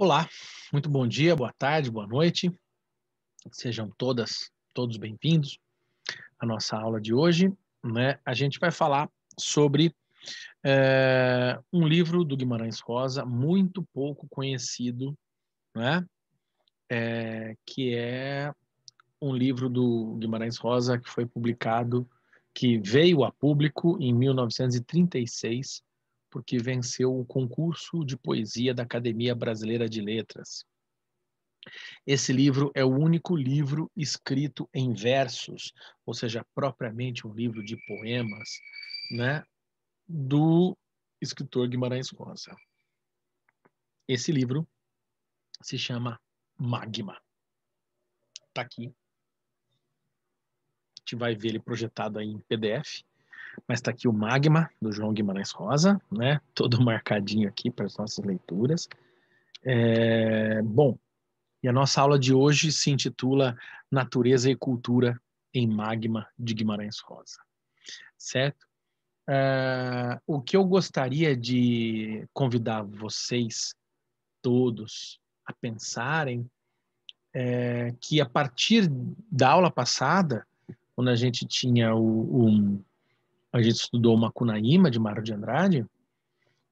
Olá, muito bom dia, boa tarde, boa noite. Sejam todos bem-vindos à nossa aula de hoje, né? A gente vai falar sobre um livro do Guimarães Rosa muito pouco conhecido, né? Que é um livro do Guimarães Rosa que foi publicado, que veio a público em 1936, porque venceu o concurso de poesia da Academia Brasileira de Letras. Esse livro é o único livro escrito em versos, ou seja, propriamente um livro de poemas, né, do escritor Guimarães Rosa. Esse livro se chama Magma. Está aqui. A gente vai ver ele projetado aí em PDF, mas está aqui o Magma, do João Guimarães Rosa, né, todo marcadinho aqui para as nossas leituras. Bom, e a nossa aula de hoje se intitula Natureza e Cultura em Magma, de Guimarães Rosa. Certo? O que eu gostaria de convidar vocês todos a pensarem é que a partir da aula passada, quando a gente tinha a gente estudou o Macunaíma, de Mário de Andrade,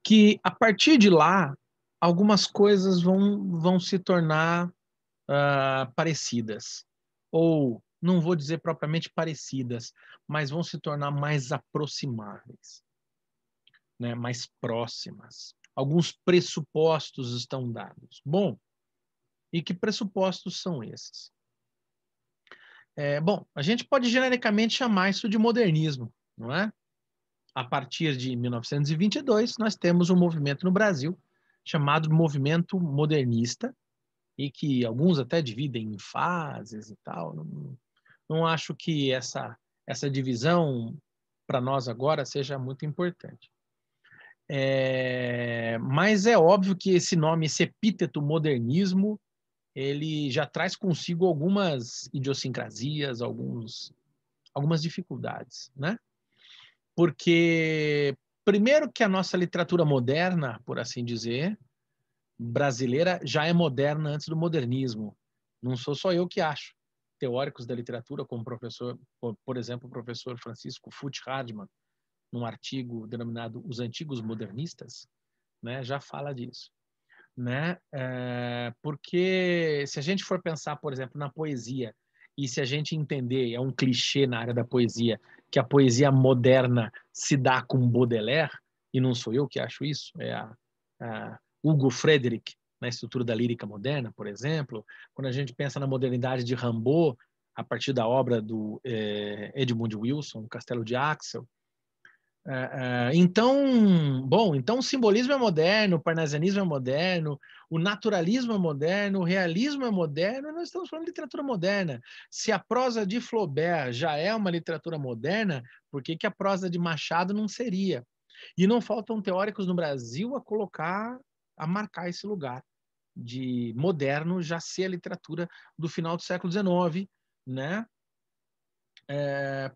que a partir de lá, algumas coisas vão se tornar parecidas. Ou, não vou dizer propriamente parecidas, mas vão se tornar mais aproximáveis, né, mais próximas. Alguns pressupostos estão dados. Bom, e que pressupostos são esses? Bom, a gente pode genericamente chamar isso de modernismo, não é? A partir de 1922, nós temos um movimento no Brasil chamado movimento modernista, e que alguns até dividem em fases e tal. Não acho que essa divisão, para nós agora, seja muito importante. Mas é óbvio que esse nome, esse epíteto modernismo, ele já traz consigo algumas idiosincrasias, algumas dificuldades, né? Porque, primeiro que a nossa literatura moderna, por assim dizer, brasileira, já é moderna antes do modernismo. Não sou só eu que acho. Teóricos da literatura, como por exemplo, o professor Francisco Fuchs Hardman, num artigo denominado Os Antigos Modernistas, né, já fala disso. Né? Porque se a gente for pensar, por exemplo, na poesia, e se a gente entender, é um clichê na área da poesia, que a poesia moderna se dá com Baudelaire, e não sou eu que acho isso, a Hugo Frederick, na estrutura da lírica moderna, por exemplo, quando a gente pensa na modernidade de Rimbaud, a partir da obra do Edmund Wilson, Castelo de Axel. Então o simbolismo é moderno, o parnasianismo é moderno, o naturalismo é moderno, o realismo é moderno, e nós estamos falando de literatura moderna. Se a prosa de Flaubert já é uma literatura moderna, por que a prosa de Machado não seria? E não faltam teóricos no Brasil a marcar esse lugar de moderno já ser a literatura do final do século XIX, né?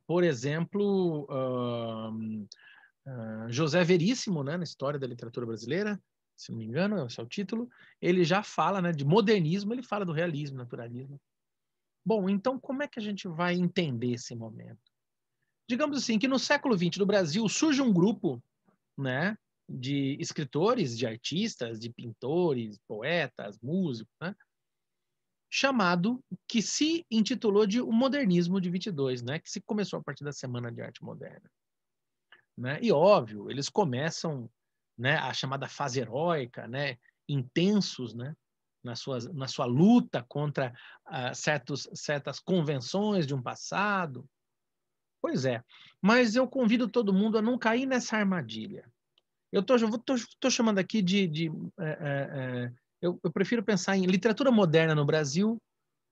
Por exemplo, José Veríssimo, né, na história da literatura brasileira, se não me engano, esse é o título, ele já fala, né, de modernismo, ele fala do realismo, naturalismo. Bom, então como é que a gente vai entender esse momento? Digamos assim, que no século XX no Brasil surge um grupo, né, de escritores, de artistas, de pintores, poetas, músicos, né, chamado, que se intitulou de o Modernismo de 22, né, que se começou a partir da Semana de Arte Moderna. Né? E óbvio, eles começam, né, a chamada fase heróica, né, intensos, né, na sua luta contra certas convenções de um passado. Pois é, mas eu convido todo mundo a não cair nessa armadilha. Eu estou chamando aqui eu prefiro pensar em literatura moderna no Brasil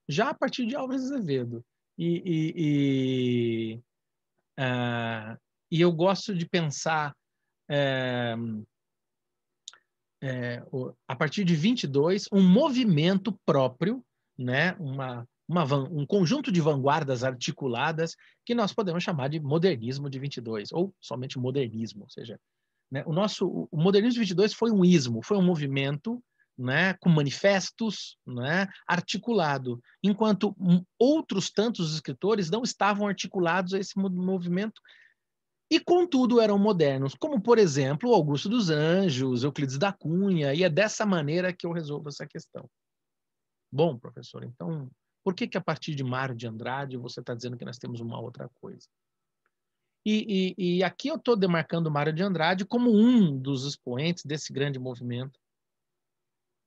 já a partir de Álvares Azevedo. E, e eu gosto de pensar a partir de 22, um movimento próprio, né? Um conjunto de vanguardas articuladas que nós podemos chamar de modernismo de 22, ou somente modernismo, ou seja, né? O modernismo de 22 foi um ismo, foi um movimento, né, com manifestos, né, articulado, enquanto outros tantos escritores não estavam articulados a esse movimento e, contudo, eram modernos, como, por exemplo, Augusto dos Anjos, Euclides da Cunha, e é dessa maneira que eu resolvo essa questão. Bom, professor, então, por que a partir de Mário de Andrade você está dizendo que nós temos uma outra coisa? E aqui eu estou demarcando Mário de Andrade como um dos expoentes desse grande movimento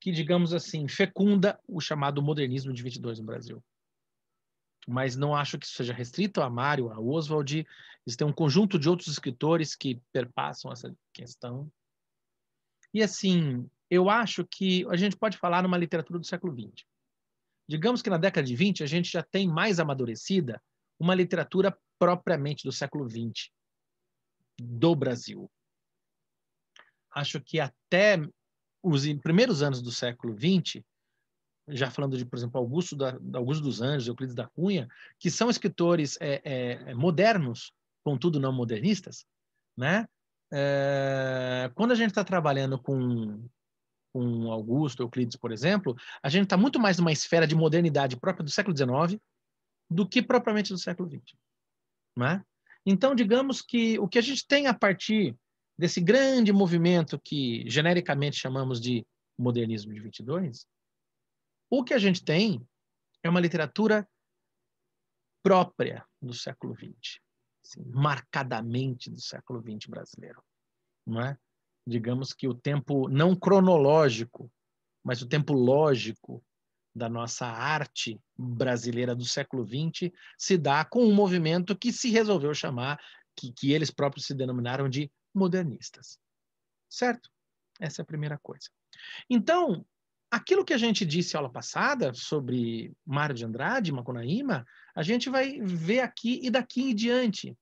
que, digamos assim, fecunda o chamado modernismo de 22 no Brasil. Mas não acho que isso seja restrito a Mário, a Oswald. Existem um conjunto de outros escritores que perpassam essa questão. E, assim, eu acho que a gente pode falar numa literatura do século XX. Digamos que na década de 20 a gente já tem mais amadurecida uma literatura propriamente do século XX, do Brasil. Acho que até os primeiros anos do século XX, já falando de, por exemplo, Augusto dos Anjos, Euclides da Cunha, que são escritores modernos, contudo não modernistas, né? Quando a gente está trabalhando com Augusto, Euclides, por exemplo, a gente está muito mais numa esfera de modernidade própria do século XIX do que propriamente do século XX. Né? Então, digamos que o que a gente tem a partir desse grande movimento que genericamente chamamos de modernismo de 22, o que a gente tem é uma literatura própria do século XX, assim, marcadamente do século XX brasileiro. Não é? Digamos que o tempo não cronológico, mas o tempo lógico da nossa arte brasileira do século XX se dá com um movimento que se resolveu chamar, que eles próprios se denominaram de modernistas. Certo? Essa é a primeira coisa. Então, aquilo que a gente disse aula passada sobre Mário de Andrade, Macunaíma, a gente vai ver aqui e daqui em diante.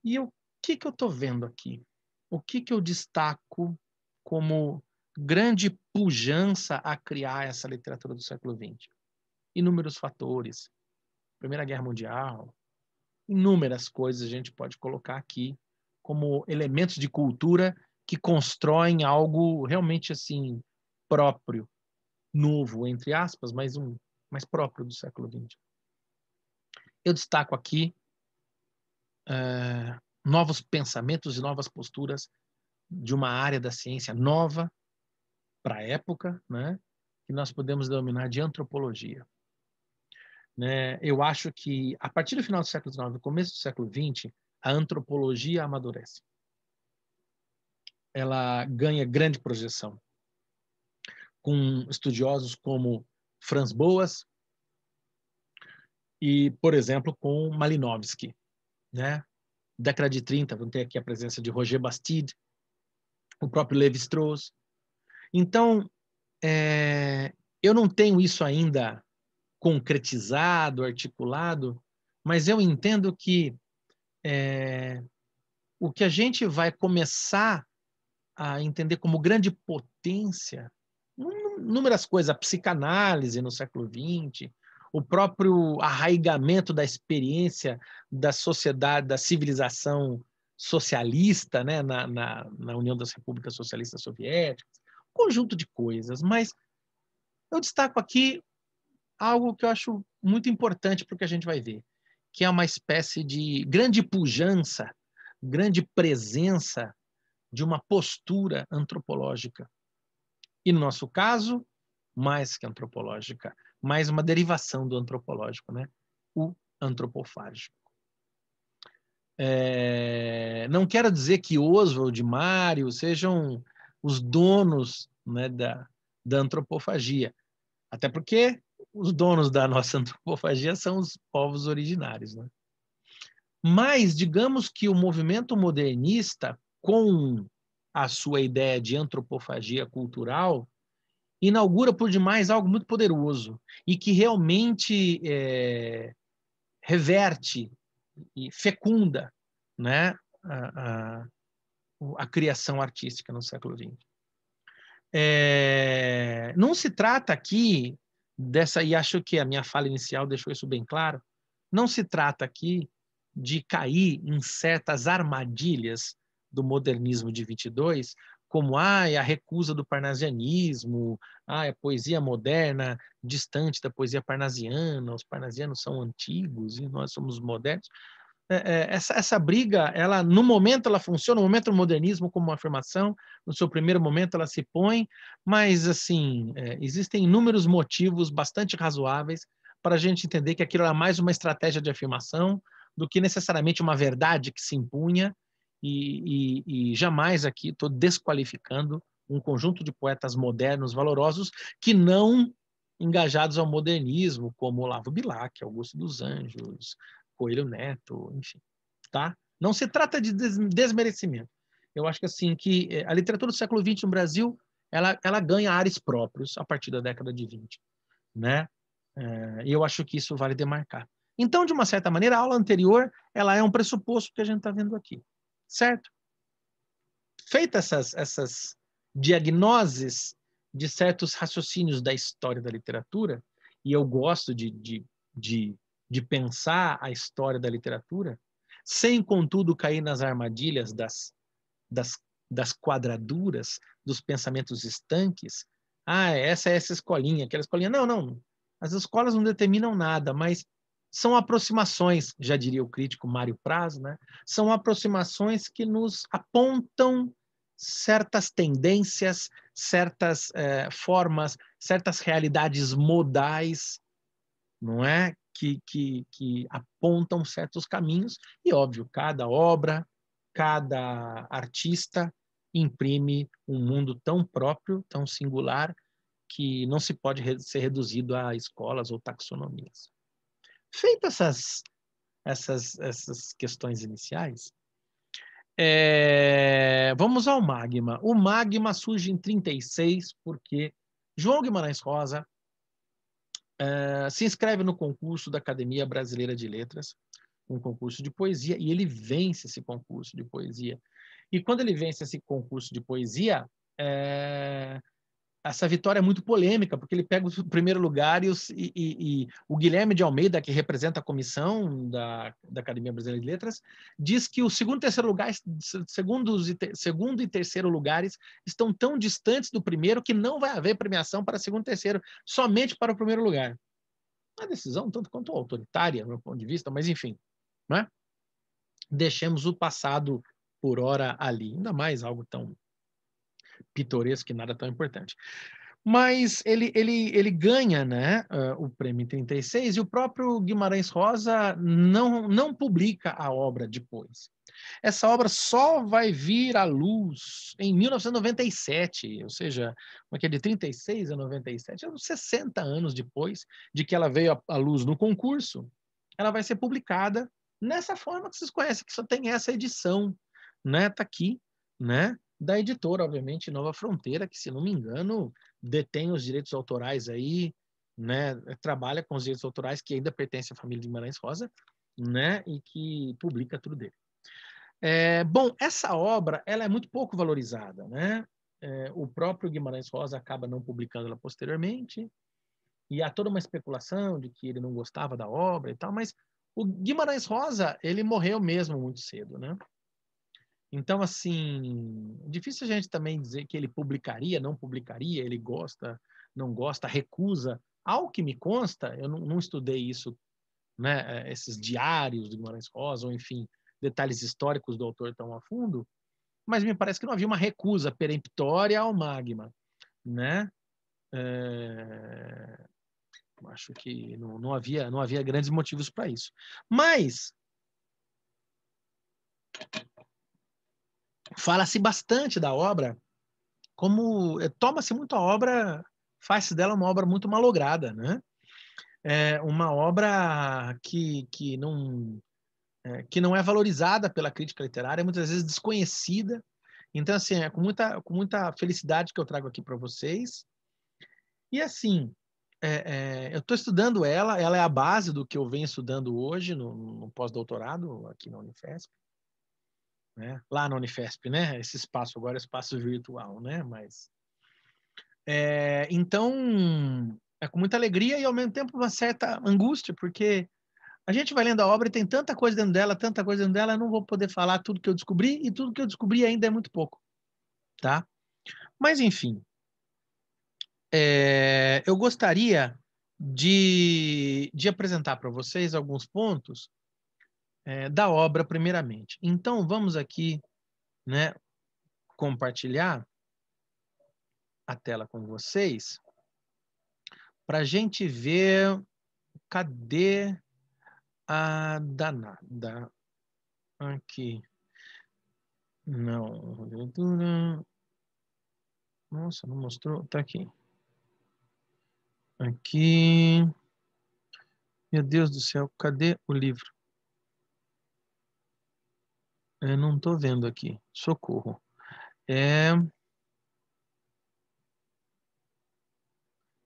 E o que eu estou vendo aqui? O que eu destaco como grande pujança a criar essa literatura do século XX? Inúmeros fatores. Primeira Guerra Mundial, inúmeras coisas a gente pode colocar aqui como elementos de cultura que constroem algo realmente assim próprio, novo, entre aspas, mas mais próprio do século XX. Eu destaco aqui novos pensamentos e novas posturas de uma área da ciência nova para a época, né, que nós podemos denominar de antropologia. Né? Eu acho que, a partir do final do século XIX, no começo do século XX, a antropologia amadurece. Ela ganha grande projeção, com estudiosos como Franz Boas e, por exemplo, com Malinowski. Né? Década de 30, vamos ter aqui a presença de Roger Bastide, o próprio Lévi-Strauss. Então, eu não tenho isso ainda concretizado, articulado, mas eu entendo que o que a gente vai começar a entender como grande potência, inúmeras coisas, a psicanálise no século XX, o próprio arraigamento da experiência da sociedade, da civilização socialista, né, na União das Repúblicas Socialistas Soviéticas, um conjunto de coisas, mas eu destaco aqui algo que eu acho muito importante para o que a gente vai ver, que é uma espécie de grande pujança, grande presença de uma postura antropológica. E, no nosso caso, mais que antropológica, mais uma derivação do antropológico, né? O antropofágico. Não quero dizer que Oswald e Mário sejam os donos, né, da antropofagia, até porque os donos da nossa antropofagia são os povos originários. Né? Mas, digamos que o movimento modernista, com a sua ideia de antropofagia cultural, inaugura por demais algo muito poderoso e que realmente reverte e fecunda, né, a criação artística no século XX. Não se trata aqui e acho que a minha fala inicial deixou isso bem claro, não se trata aqui de cair em certas armadilhas do modernismo de 22, como a recusa do parnasianismo, a poesia moderna distante da poesia parnasiana, os parnasianos são antigos e nós somos modernos. Essa briga, ela no momento ela funciona, no momento do modernismo como uma afirmação, no seu primeiro momento ela se põe, mas assim, existem inúmeros motivos bastante razoáveis para a gente entender que aquilo era mais uma estratégia de afirmação do que necessariamente uma verdade que se impunha, e jamais aqui estou desqualificando um conjunto de poetas modernos valorosos que não engajados ao modernismo, como Olavo Bilac, Augusto dos Anjos, Coelho Neto, enfim, tá? Não se trata de desmerecimento. Eu acho que assim que a literatura do século XX no Brasil, ela ganha ares próprios a partir da década de 20, né? E eu acho que isso vale demarcar. Então, de uma certa maneira, a aula anterior, ela é um pressuposto que a gente está vendo aqui, certo? Feitas essas diagnoses de certos raciocínios da história da literatura, e eu gosto de pensar a história da literatura, sem, contudo, cair nas armadilhas das quadraduras, dos pensamentos estanques. Essa é essa escolinha, aquela escolinha. Não, não. As escolas não determinam nada, mas são aproximações, já diria o crítico Mário Praz, né? São aproximações que nos apontam certas tendências, certas formas, certas realidades modais, não é? Que apontam certos caminhos, e óbvio, cada obra, cada artista imprime um mundo tão próprio, tão singular, que não se pode ser reduzido a escolas ou taxonomias. Feitas essas questões iniciais, vamos ao Magma. O Magma surge em 1936 porque João Guimarães Rosa se inscreve no concurso da Academia Brasileira de Letras, um concurso de poesia, e ele vence esse concurso de poesia. E quando ele vence esse concurso de poesia, essa vitória é muito polêmica, porque ele pega o primeiro lugar e o Guilherme de Almeida, que representa a comissão da Academia Brasileira de Letras, diz que o segundo e terceiro lugares estão tão distantes do primeiro que não vai haver premiação para segundo e terceiro, somente para o primeiro lugar. Uma decisão tanto quanto autoritária, do meu ponto de vista, mas enfim, né? Deixemos o passado por hora ali, ainda mais algo tão pitoresco e nada tão importante. Mas ele ganha, né, o prêmio em 1936, e o próprio Guimarães Rosa não publica a obra depois. Essa obra só vai vir à luz em 1997, ou seja, de 1936 a 1997, 60 anos depois de que ela veio à luz no concurso, ela vai ser publicada nessa forma que vocês conhecem, que só tem essa edição, né? Tá aqui, né? Da editora, obviamente, Nova Fronteira, que, se não me engano, detém os direitos autorais aí, né? Trabalha com os direitos autorais que ainda pertencem à família de Guimarães Rosa, né? E que publica tudo dele. Bom, essa obra ela é muito pouco valorizada, né? O próprio Guimarães Rosa acaba não publicando-la posteriormente, e há toda uma especulação de que ele não gostava da obra e tal, mas o Guimarães Rosa, ele morreu mesmo muito cedo, né? Então, assim, difícil a gente também dizer que ele publicaria, não publicaria, ele gosta, não gosta, recusa. Ao que me consta, eu não estudei isso, né? Esses diários do Guimarães Rosa, ou enfim, detalhes históricos do autor tão a fundo, mas me parece que não havia uma recusa peremptória ao Magma, né? Acho que não havia grandes motivos para isso. Mas fala-se bastante da obra, como toma-se muito a obra, faz-se dela uma obra muito malograda, né? Uma obra que não é valorizada pela crítica literária, muitas vezes desconhecida. Então, assim, é com muita felicidade que eu trago aqui para vocês. E, assim, eu estou estudando ela é a base do que eu venho estudando hoje no pós-doutorado aqui na Unifesp. Né? Lá na Unifesp, né? Esse espaço agora é espaço virtual, né? Mas, então, é com muita alegria e, ao mesmo tempo, uma certa angústia, porque a gente vai lendo a obra e tem tanta coisa dentro dela, eu não vou poder falar tudo que eu descobri, e tudo que eu descobri ainda é muito pouco, tá? Mas, enfim, eu gostaria de apresentar para vocês alguns pontos da obra, primeiramente. Então, vamos aqui, né, compartilhar a tela com vocês para a gente ver cadê a danada. Aqui. Não. Nossa, não mostrou. Tá aqui. Aqui. Meu Deus do céu, cadê o livro? Eu não tô vendo aqui. Socorro.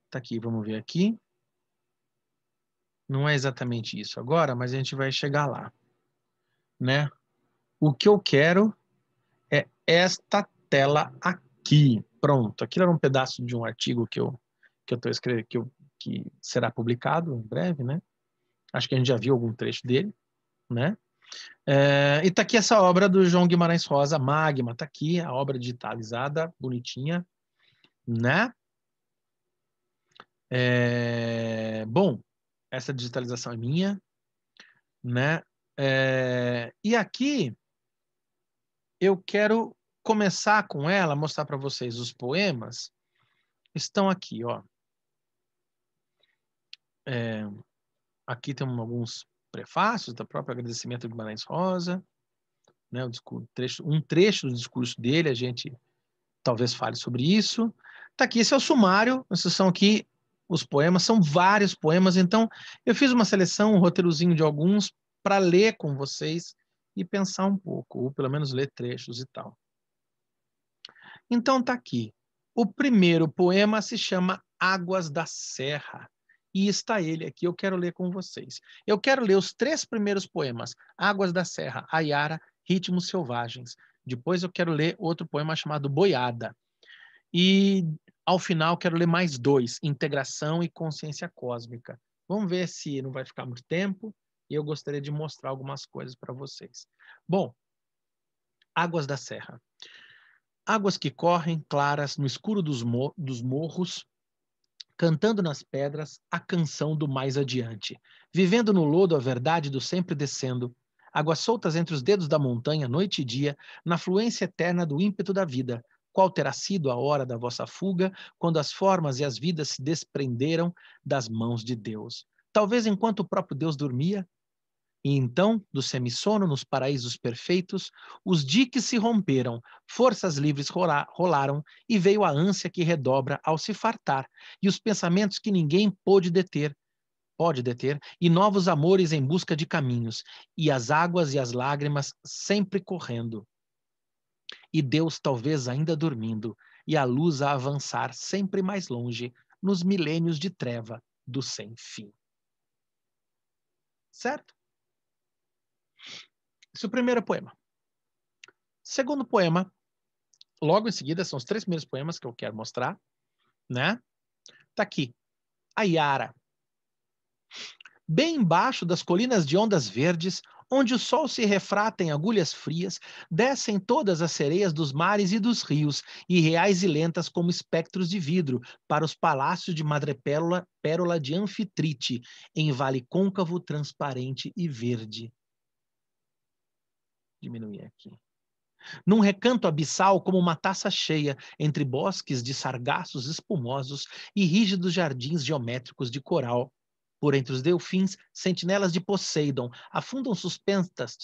Tá aqui, vamos ver aqui. Não é exatamente isso agora, mas a gente vai chegar lá, né? O que eu quero é esta tela aqui. Pronto. Aquilo era um pedaço de um artigo que eu estou escrevendo, que será publicado em breve, né? Acho que a gente já viu algum trecho dele, né? E tá aqui essa obra do João Guimarães Rosa, Magma, tá aqui a obra digitalizada, bonitinha, né? Bom, essa digitalização é minha, né? E aqui eu quero começar com ela, mostrar para vocês os poemas. Estão aqui, ó. Aqui tem alguns prefácios do próprio agradecimento de Guimarães Rosa, né? Um trecho do discurso dele, a gente talvez fale sobre isso. Tá aqui, esse é o sumário, esses são aqui os poemas, são vários poemas, então eu fiz uma seleção, um roteirozinho de alguns para ler com vocês e pensar um pouco, ou pelo menos ler trechos e tal. Então tá aqui. O primeiro poema se chama Águas da Serra. E está ele aqui, eu quero ler com vocês. Eu quero ler os 3 primeiros poemas, Águas da Serra, Ayara, Ritmos Selvagens. Depois eu quero ler outro poema chamado Boiada. E, ao final, quero ler mais 2, Integração e Consciência Cósmica. Vamos ver se não vai ficar muito tempo e eu gostaria de mostrar algumas coisas para vocês. Bom, Águas da Serra. Águas que correm claras no escuro dos morros, cantando nas pedras a canção do mais adiante, vivendo no lodo a verdade do sempre descendo, águas soltas entre os dedos da montanha, noite e dia, na fluência eterna do ímpeto da vida. Qual terá sido a hora da vossa fuga, quando as formas e as vidas se desprenderam das mãos de Deus? Talvez enquanto o próprio Deus dormia, e então, do semissono nos paraísos perfeitos, os diques se romperam, forças livres rolaram, e veio a ânsia que redobra ao se fartar, e os pensamentos que ninguém pode deter, e novos amores em busca de caminhos, e as águas e as lágrimas sempre correndo. E Deus talvez ainda dormindo, e a luz a avançar sempre mais longe, nos milênios de treva do sem fim. Certo? Esse é o primeiro poema. Segundo poema, logo em seguida, são os 3 primeiros poemas que eu quero mostrar, né? Tá aqui. A Yara. Bem embaixo das colinas de ondas verdes, onde o sol se refrata em agulhas frias, descem todas as sereias dos mares e dos rios, irreais e lentas como espectros de vidro, para os palácios de madrepérola pérola de Anfitrite, em vale côncavo, transparente e verde. Diminuir aqui. Num recanto abissal como uma taça cheia, entre bosques de sargaços espumosos e rígidos jardins geométricos de coral. Por entre os delfins, sentinelas de Poseidon afundam suspensas,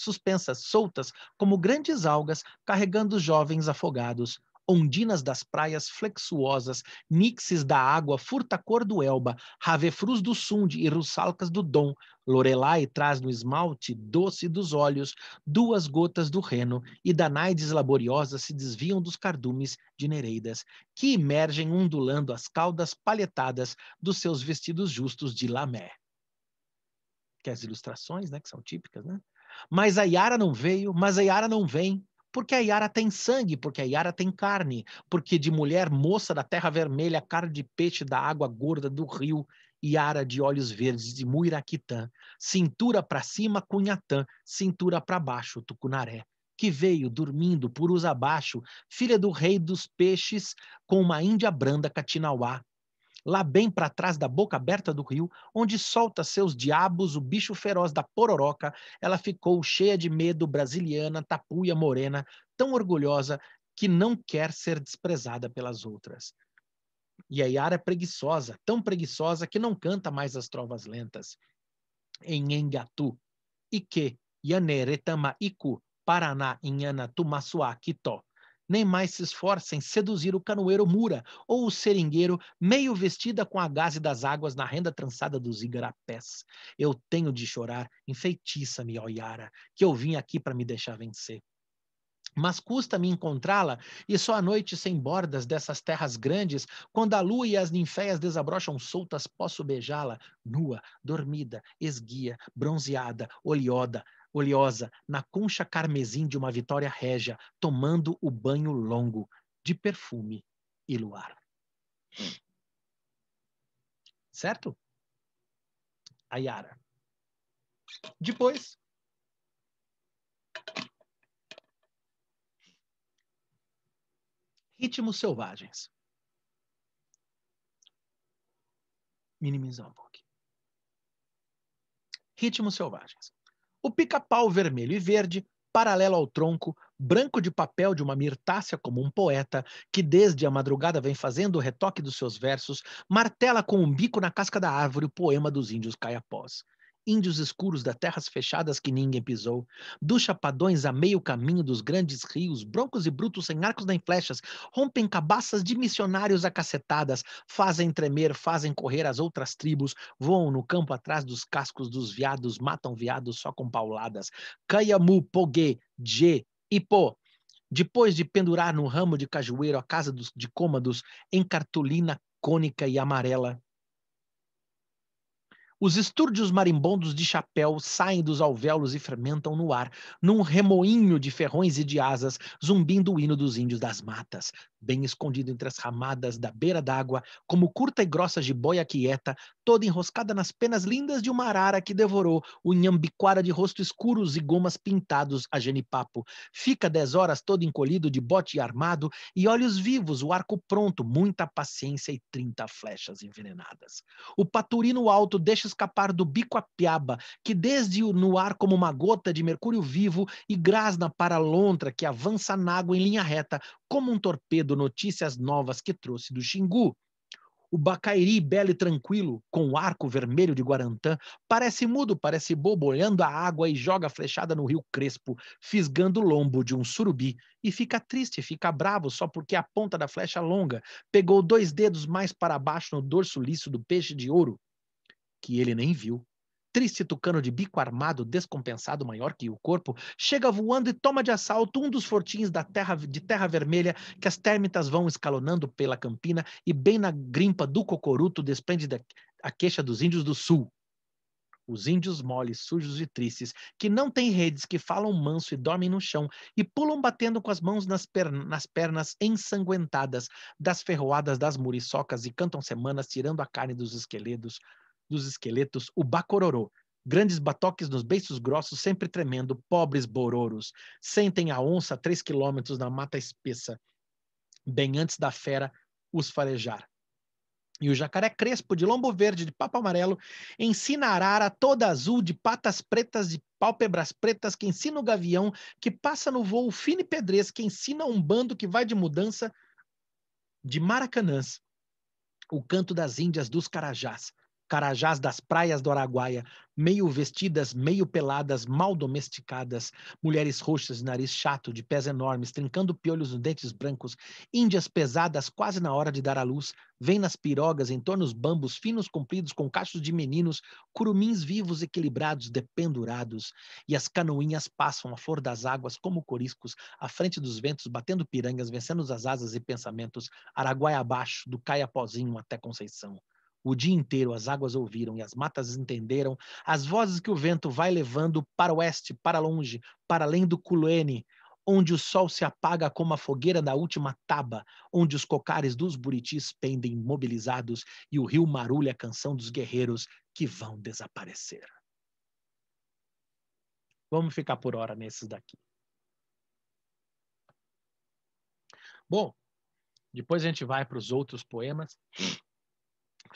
soltas, como grandes algas, carregando jovens afogados. Ondinas das praias flexuosas, nixes da água, furta-cor do Elba, ravefrus do Sunde e russalcas do Dom, Lorelai traz no esmalte doce dos olhos 2 gotas do Reno, e danaides laboriosas se desviam dos cardumes de Nereidas, que emergem ondulando as caudas palhetadas dos seus vestidos justos de lamé. Que as ilustrações, né, que são típicas, né? Mas a Yara não veio, mas a Yara não vem, porque a Yara tem sangue, porque a Yara tem carne, porque de mulher moça da terra vermelha, cara de peixe da água gorda do rio, Yara de olhos verdes de Muiraquitã, cintura para cima Cunhatã, cintura para baixo Tucunaré. que veio dormindo purus abaixo, filha do rei dos peixes, com uma índia branda catinauá. Lá bem para trás da boca aberta do rio, onde solta seus diabos o bicho feroz da pororoca, ela ficou cheia de medo, brasiliana, tapuia, morena, tão orgulhosa que não quer ser desprezada pelas outras. E a Yara é preguiçosa, tão preguiçosa que não canta mais as trovas lentas. Em Engatu, Ike, Yaneretama Iku, Paraná, Inhana, Tumassuá, Quitó. Nem mais se esforça em seduzir o canoeiro Mura ou o seringueiro, meio vestida com a gaze das águas na renda trançada dos igarapés. Eu tenho de chorar, enfeitiça-me, ó Yara, que eu vim aqui para me deixar vencer. Mas custa-me encontrá-la, e só à noite sem bordas dessas terras grandes, quando a lua e as ninféias desabrocham soltas, posso beijá-la, nua, dormida, esguia, bronzeada, oleosa, na concha carmesim de uma vitória régia, tomando o banho longo de perfume e luar. Certo? A Yara. Depois, ritmos selvagens. Minimizar um pouquinho. Ritmos selvagens. O pica-pau vermelho e verde, paralelo ao tronco, branco de papel de uma mirtácea como um poeta, que desde a madrugada vem fazendo o retoque dos seus versos, martela com um bico na casca da árvore o poema dos índios caiapós. Índios escuros das terras fechadas que ninguém pisou, dos chapadões a meio caminho dos grandes rios, broncos e brutos sem arcos nem flechas, rompem cabaças de missionários acacetadas, fazem tremer, fazem correr as outras tribos, voam no campo atrás dos cascos dos veados, matam veados só com pauladas. Caiamu, Poguê, Djê, Ipô. Depois de pendurar no ramo de cajueiro a casa de cômodos em cartolina cônica e amarela, os estúrdios marimbondos de chapéu saem dos alvéolos e fermentam no ar, num remoinho de ferrões e de asas, zumbindo o hino dos índios das matas. Bem escondido entre as ramadas da beira d'água, como curta e grossa jiboia quieta, toda enroscada nas penas lindas de uma arara que devorou o inhambiquara de rosto escuros e gomas pintados a genipapo. Fica 10 horas todo encolhido de bote armado e olhos vivos, o arco pronto, muita paciência e 30 flechas envenenadas. O paturino alto deixa escapar do bico a piaba, que desde no ar como uma gota de mercúrio vivo e grasna para a lontra que avança na água em linha reta, como um torpedo, notícias novas que trouxe do Xingu. O Bacairi, belo e tranquilo, com o arco vermelho de Guarantã, parece mudo, parece bobo, olhando a água e joga a flechada no rio Crespo, fisgando o lombo de um surubi, e fica triste, fica bravo só porque a ponta da flecha longa pegou 2 dedos mais para baixo no dorso liso do peixe de ouro, que ele nem viu. Triste tucano de bico armado, descompensado, maior que o corpo, chega voando e toma de assalto um dos fortinhos de terra vermelha que as térmitas vão escalonando pela campina e bem na grimpa do cocoruto desprende a queixa dos índios do sul. Os índios moles, sujos e tristes, que não têm redes, que falam manso e dormem no chão, e pulam batendo com as mãos nas pernas ensanguentadas das ferroadas das muriçocas e cantam semanas tirando a carne dos esqueletos, o bacororô. Grandes batoques nos beiços grossos, sempre tremendo, pobres bororos. Sentem a onça a 3 quilômetros na mata espessa, bem antes da fera os farejar. E o jacaré crespo, de lombo verde, de papo amarelo, ensina a arara toda azul, de patas pretas, de pálpebras pretas, que ensina o gavião, que passa no voo fino e pedrez, que ensina um bando que vai de mudança de Maracanãs, o canto das índias dos carajás. Carajás das praias do Araguaia, meio vestidas, meio peladas, mal domesticadas, mulheres roxas de nariz chato, de pés enormes, trincando piolhos nos dentes brancos, índias pesadas quase na hora de dar à luz, vêm nas pirogas, em torno dos bambos finos compridos com cachos de meninos, curumins vivos equilibrados, dependurados, e as canoinhas passam à flor das águas como coriscos, à frente dos ventos, batendo pirangas, vencendo as asas e pensamentos, Araguaia abaixo, do Caiapozinho até Conceição. O dia inteiro as águas ouviram e as matas entenderam as vozes que o vento vai levando para o oeste, para longe, para além do Culuene, onde o sol se apaga como a fogueira da última taba, onde os cocares dos buritis pendem imobilizados e o rio marulha a canção dos guerreiros que vão desaparecer. Vamos ficar por hora nesses daqui. Bom, depois a gente vai para os outros poemas.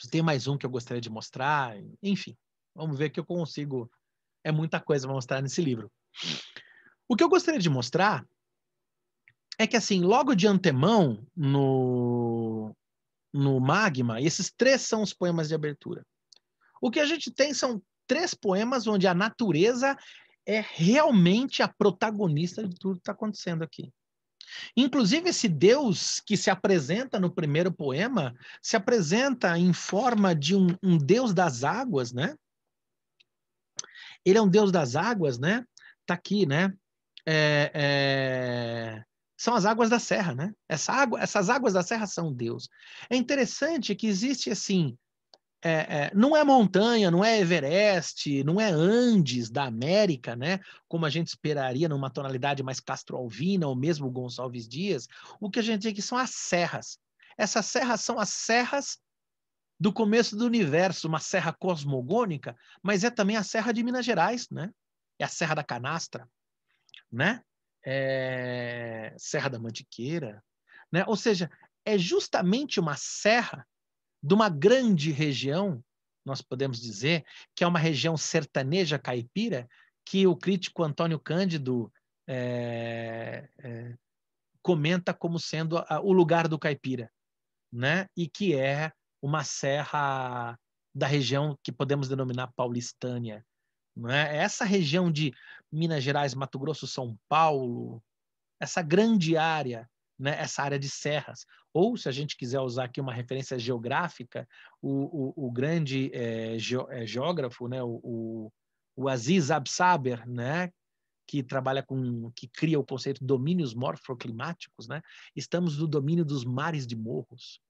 Tem mais um que eu gostaria de mostrar. Enfim, vamos ver que eu consigo. É muita coisa para mostrar nesse livro. O que eu gostaria de mostrar é que, assim, logo de antemão, no Magma, esses 3 são os poemas de abertura. O que a gente tem são 3 poemas onde a natureza é realmente a protagonista de tudo que está acontecendo aqui. Inclusive, esse Deus que se apresenta no primeiro poema se apresenta em forma de um Deus das águas, né? Ele é um Deus das águas, né? Tá aqui, né? São as águas da serra, né? Essas águas da serra são Deus. É interessante que existe assim, não é montanha, não é Everest, não é Andes da América, né? Como a gente esperaria numa tonalidade mais Castro-Alvina ou mesmo Gonçalves Dias. O que a gente tem aqui são as serras. Essas serras são as serras do começo do universo, uma serra cosmogônica, mas é também a serra de Minas Gerais, né? É a Serra da Canastra, né? Serra da Mantiqueira, né? Ou seja, é justamente uma serra de uma grande região, nós podemos dizer, que é uma região sertaneja caipira, que o crítico Antônio Cândido comenta como sendo o lugar do caipira, né? E que é uma serra da região que podemos denominar paulistânia, não é? Essa região de Minas Gerais, Mato Grosso, São Paulo, essa grande área, né, essa área de serras. Ou, se a gente quiser usar aqui uma referência geográfica, o grande geógrafo, né, o Aziz Absaber, né, que cria o conceito de domínios morfoclimáticos, né? Estamos no domínio dos mares de morros,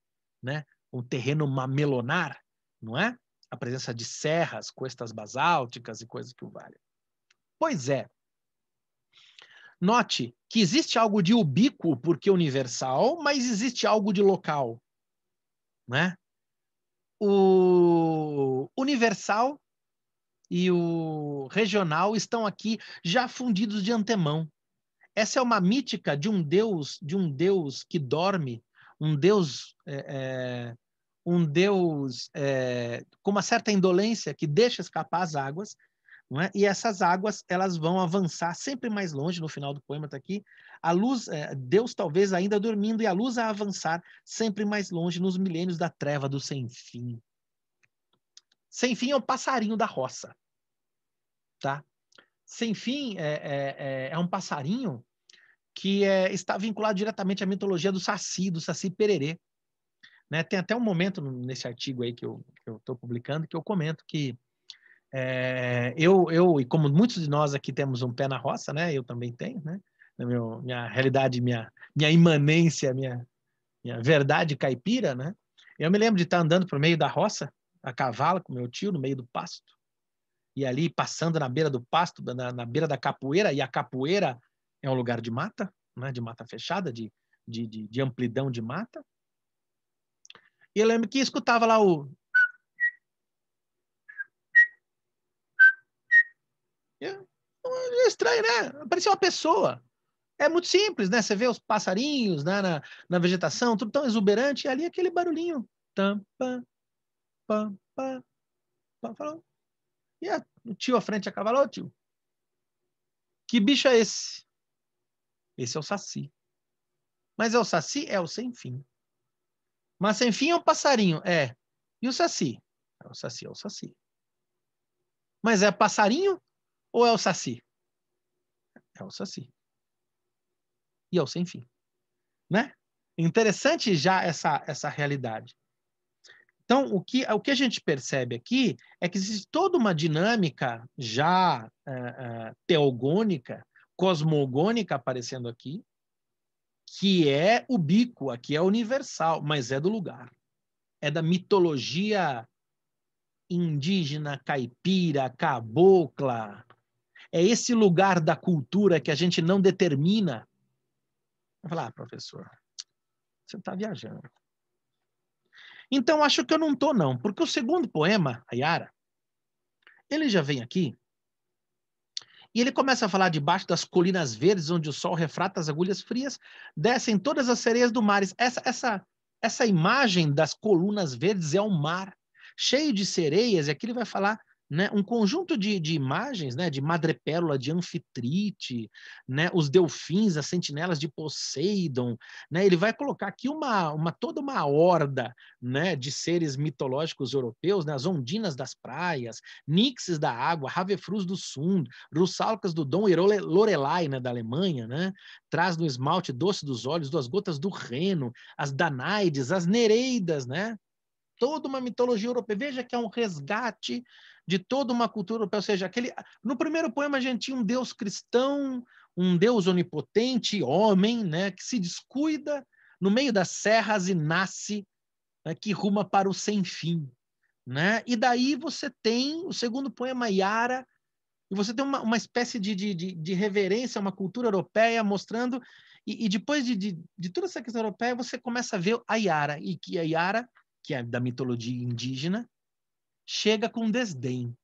né? Um terreno mamelonar, não é? A presença de serras, costas basálticas e coisas que o valem. Pois é. Note que existe algo de ubíquo porque universal, mas existe algo de local, né? O universal e o regional estão aqui já fundidos de antemão. Essa é uma mítica de um Deus que dorme, um Deus com uma certa indolência que deixa escapar as águas, não é? E essas águas elas vão avançar sempre mais longe. No final do poema está aqui a luz, Deus talvez ainda dormindo e a luz a avançar sempre mais longe nos milênios da treva do sem fim. Sem fim é o passarinho da roça, tá? Sem fim é um passarinho que está vinculado diretamente à mitologia do Saci Pererê. Né? Tem até um momento nesse artigo aí que eu estou publicando que eu comento que eu, e como muitos de nós aqui temos um pé na roça, né? Eu também tenho, né? Minha realidade, minha imanência, minha verdade caipira, né? Eu me lembro de estar andando por meio da roça, a cavalo, com meu tio, no meio do pasto, e ali passando na beira do pasto, na beira da capoeira, e a capoeira é um lugar de mata, né? De mata fechada, de amplidão de mata. E eu lembro que escutava lá o... É estranho, né? Parecia uma pessoa. É muito simples, né? Você vê os passarinhos, né, na vegetação, tudo tão exuberante, e ali aquele barulhinho. Tam, pam, pam, pam, pam, falou. E o tio à frente a cavalo, tio. Que bicho é esse? Esse é o Saci. Mas é o Saci? É o sem fim. Mas sem fim é um passarinho, é. E o Saci? O Saci é o Saci. Mas é passarinho ou é o Saci? É o Saci. E é o sem fim. Né? Interessante já essa realidade. Então, o que a gente percebe aqui é que existe toda uma dinâmica já teogônica, cosmogônica aparecendo aqui, que é ubíqua, que é universal, mas é do lugar. É da mitologia indígena, caipira, cabocla. É esse lugar da cultura que a gente não determina. Vai falar, professor, você está viajando. Então, acho que eu não estou, não. Porque o segundo poema, a Yara, ele já vem aqui E ele começa a falar debaixo das colinas verdes, onde o sol refrata as agulhas frias, descem todas as sereias do mar. Essa imagem das colunas verdes é o mar, cheio de sereias, e aqui ele vai falar, né, um conjunto de imagens, né, de madrepérola, de anfitrite, né, os delfins, as sentinelas de Poseidon, né, ele vai colocar aqui toda uma horda, né, de seres mitológicos europeus, né, as ondinas das praias, nixes da água, havefrus do Sund, russalcas do Dom e Lorelai, né, da Alemanha, né, traz no esmalte doce dos olhos, duas gotas do Reno, as Danaides, as Nereidas, né, toda uma mitologia europeia. Veja que é um resgate de toda uma cultura europeia. Ou seja, no primeiro poema a gente tinha um Deus cristão, um Deus onipotente, homem, né, que se descuida no meio das serras e nasce, né, que ruma para o sem fim. Né? E daí você tem o segundo poema, Yara, e você tem uma espécie de reverência a uma cultura europeia mostrando, e depois de toda essa questão europeia, você começa a ver a Yara, e que a Yara, que é da mitologia indígena, chega com desdém,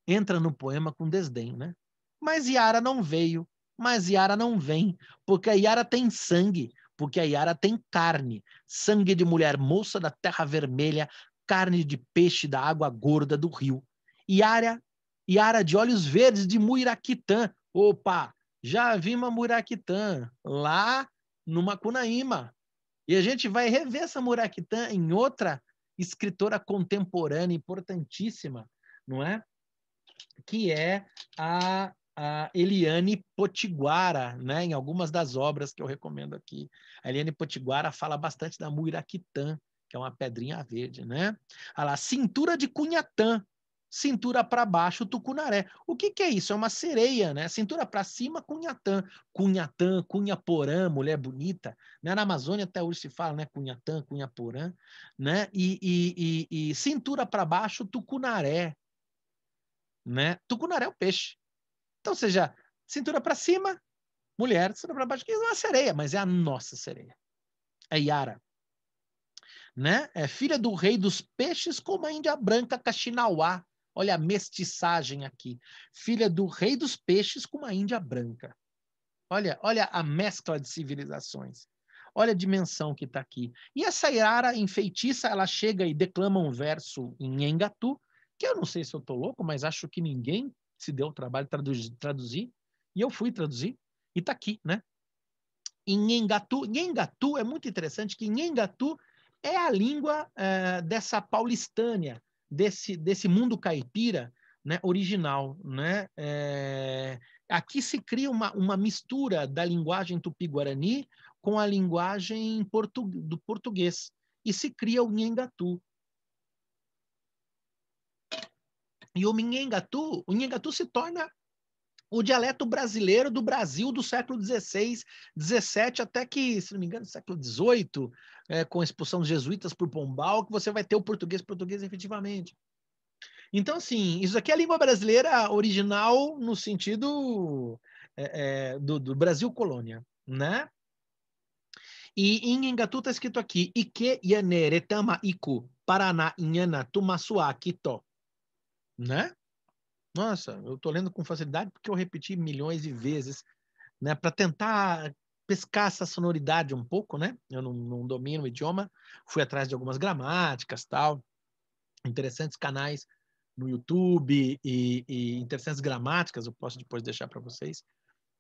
entra no poema com desdém, né? Mas Yara não veio, mas Yara não vem, porque a Yara tem sangue, porque a Yara tem carne, sangue de mulher moça da terra vermelha, carne de peixe da água gorda do rio. Yara de olhos verdes de Muiraquitã. Opa, já vimos a Muiraquitã lá no Macunaíma. E a gente vai rever essa Muiraquitã em outra escritora contemporânea importantíssima, não é? Que é a Eliane Potiguara, né? Em algumas das obras que eu recomendo aqui. A Eliane Potiguara fala bastante da Muiraquitã, que é uma pedrinha verde, né? Olha lá, cintura de Cunhatã, cintura para baixo, Tucunaré. O que é isso? É uma sereia, né? Cintura para cima, Cunhatã. Cunhatã, Cunhaporã, mulher bonita. Né? Na Amazônia até hoje se fala, né? Cunhatã, Cunhaporã, né? E cintura para baixo, Tucunaré, né? Tucunaré é o peixe. Então, seja, cintura para cima, mulher, cintura para baixo, que é uma sereia, mas é a nossa sereia. É Yara. Né? É filha do rei dos peixes com uma índia branca Caxinauá. Olha a mestiçagem aqui. Filha do rei dos peixes com uma índia branca. Olha a mescla de civilizações. Olha a dimensão que está aqui. E essa Yara enfeitiça, ela chega e declama um verso em Nhengatu, que eu não sei se eu estou louco, mas acho que ninguém se deu o trabalho de traduzir. E eu fui traduzir. E está aqui, né? Em Nhengatu é muito interessante que Nhengatu é a língua dessa paulistânia, desse mundo caipira, né, original. Né? Aqui se cria uma mistura da linguagem tupi-guarani com a linguagem do português, e se cria o Nhengatu. E o Nhengatu se torna o dialeto brasileiro do Brasil do século XVI, XVII, até que, se não me engano, século XVIII, com a expulsão dos jesuítas por Pombal, que você vai ter o português efetivamente. Então, assim, isso aqui é a língua brasileira original no sentido do Brasil colônia, né? E em Engatu está escrito aqui, Ike Yane Retama Iku, Paraná Inhana Tumasua Kito, né? Nossa, eu estou lendo com facilidade porque eu repeti milhões de vezes, né, para tentar pescar essa sonoridade um pouco, né? Eu não domino o idioma, fui atrás de algumas gramáticas, tal, interessantes canais no YouTube e interessantes gramáticas, eu posso depois deixar para vocês,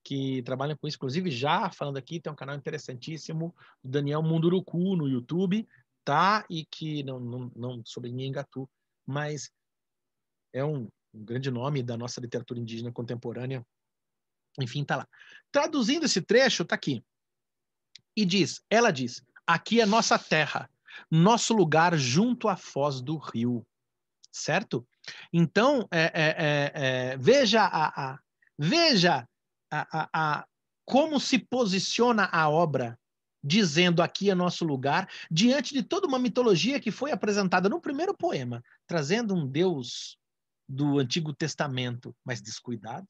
que trabalham com isso. Inclusive, já falando aqui, tem um canal interessantíssimo do Daniel Munduruku no YouTube, tá? E que não sobre Nhengatu, mas é um grande nome da nossa literatura indígena contemporânea. Enfim, tá lá. Traduzindo esse trecho, tá aqui. E ela diz, aqui é nossa terra, nosso lugar junto à foz do rio. Certo? Então, veja como se posiciona a obra, dizendo aqui é nosso lugar, diante de toda uma mitologia que foi apresentada no primeiro poema, trazendo um Deus do Antigo Testamento, mas descuidado.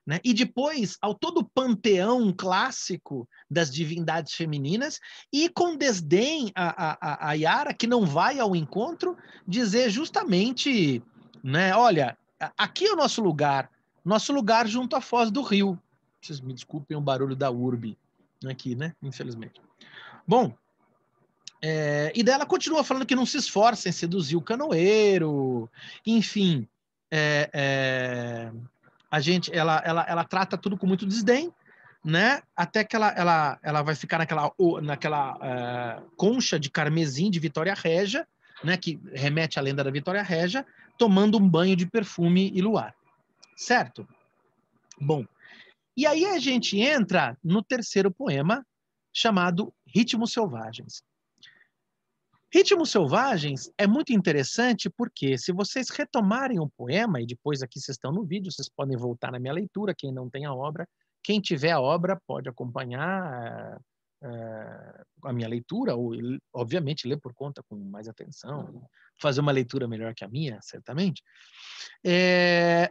Né? E depois, ao todo o panteão clássico das divindades femininas, e com desdém a Yara, que não vai ao encontro, dizer justamente, né, olha, aqui é o nosso lugar, Nosso lugar junto à foz do rio. Vocês me desculpem o barulho da urbe aqui, né? Infelizmente. Bom, e daí ela continua falando que não se esforça em seduzir o canoeiro, enfim, ela trata tudo com muito desdém, né? Até que ela vai ficar naquela concha de carmesim de Vitória Régia, né? Que remete à lenda da Vitória Régia, tomando um banho de perfume e luar, certo? Bom, e aí a gente entra no terceiro poema, chamado Ritmos Selvagens. Ritmos Selvagens é muito interessante porque, se vocês retomarem o poema, e depois aqui vocês estão no vídeo, vocês podem voltar na minha leitura, quem não tem a obra. Quem tiver a obra pode acompanhar a minha leitura, ou, obviamente, ler por conta com mais atenção, fazer uma leitura melhor que a minha, certamente.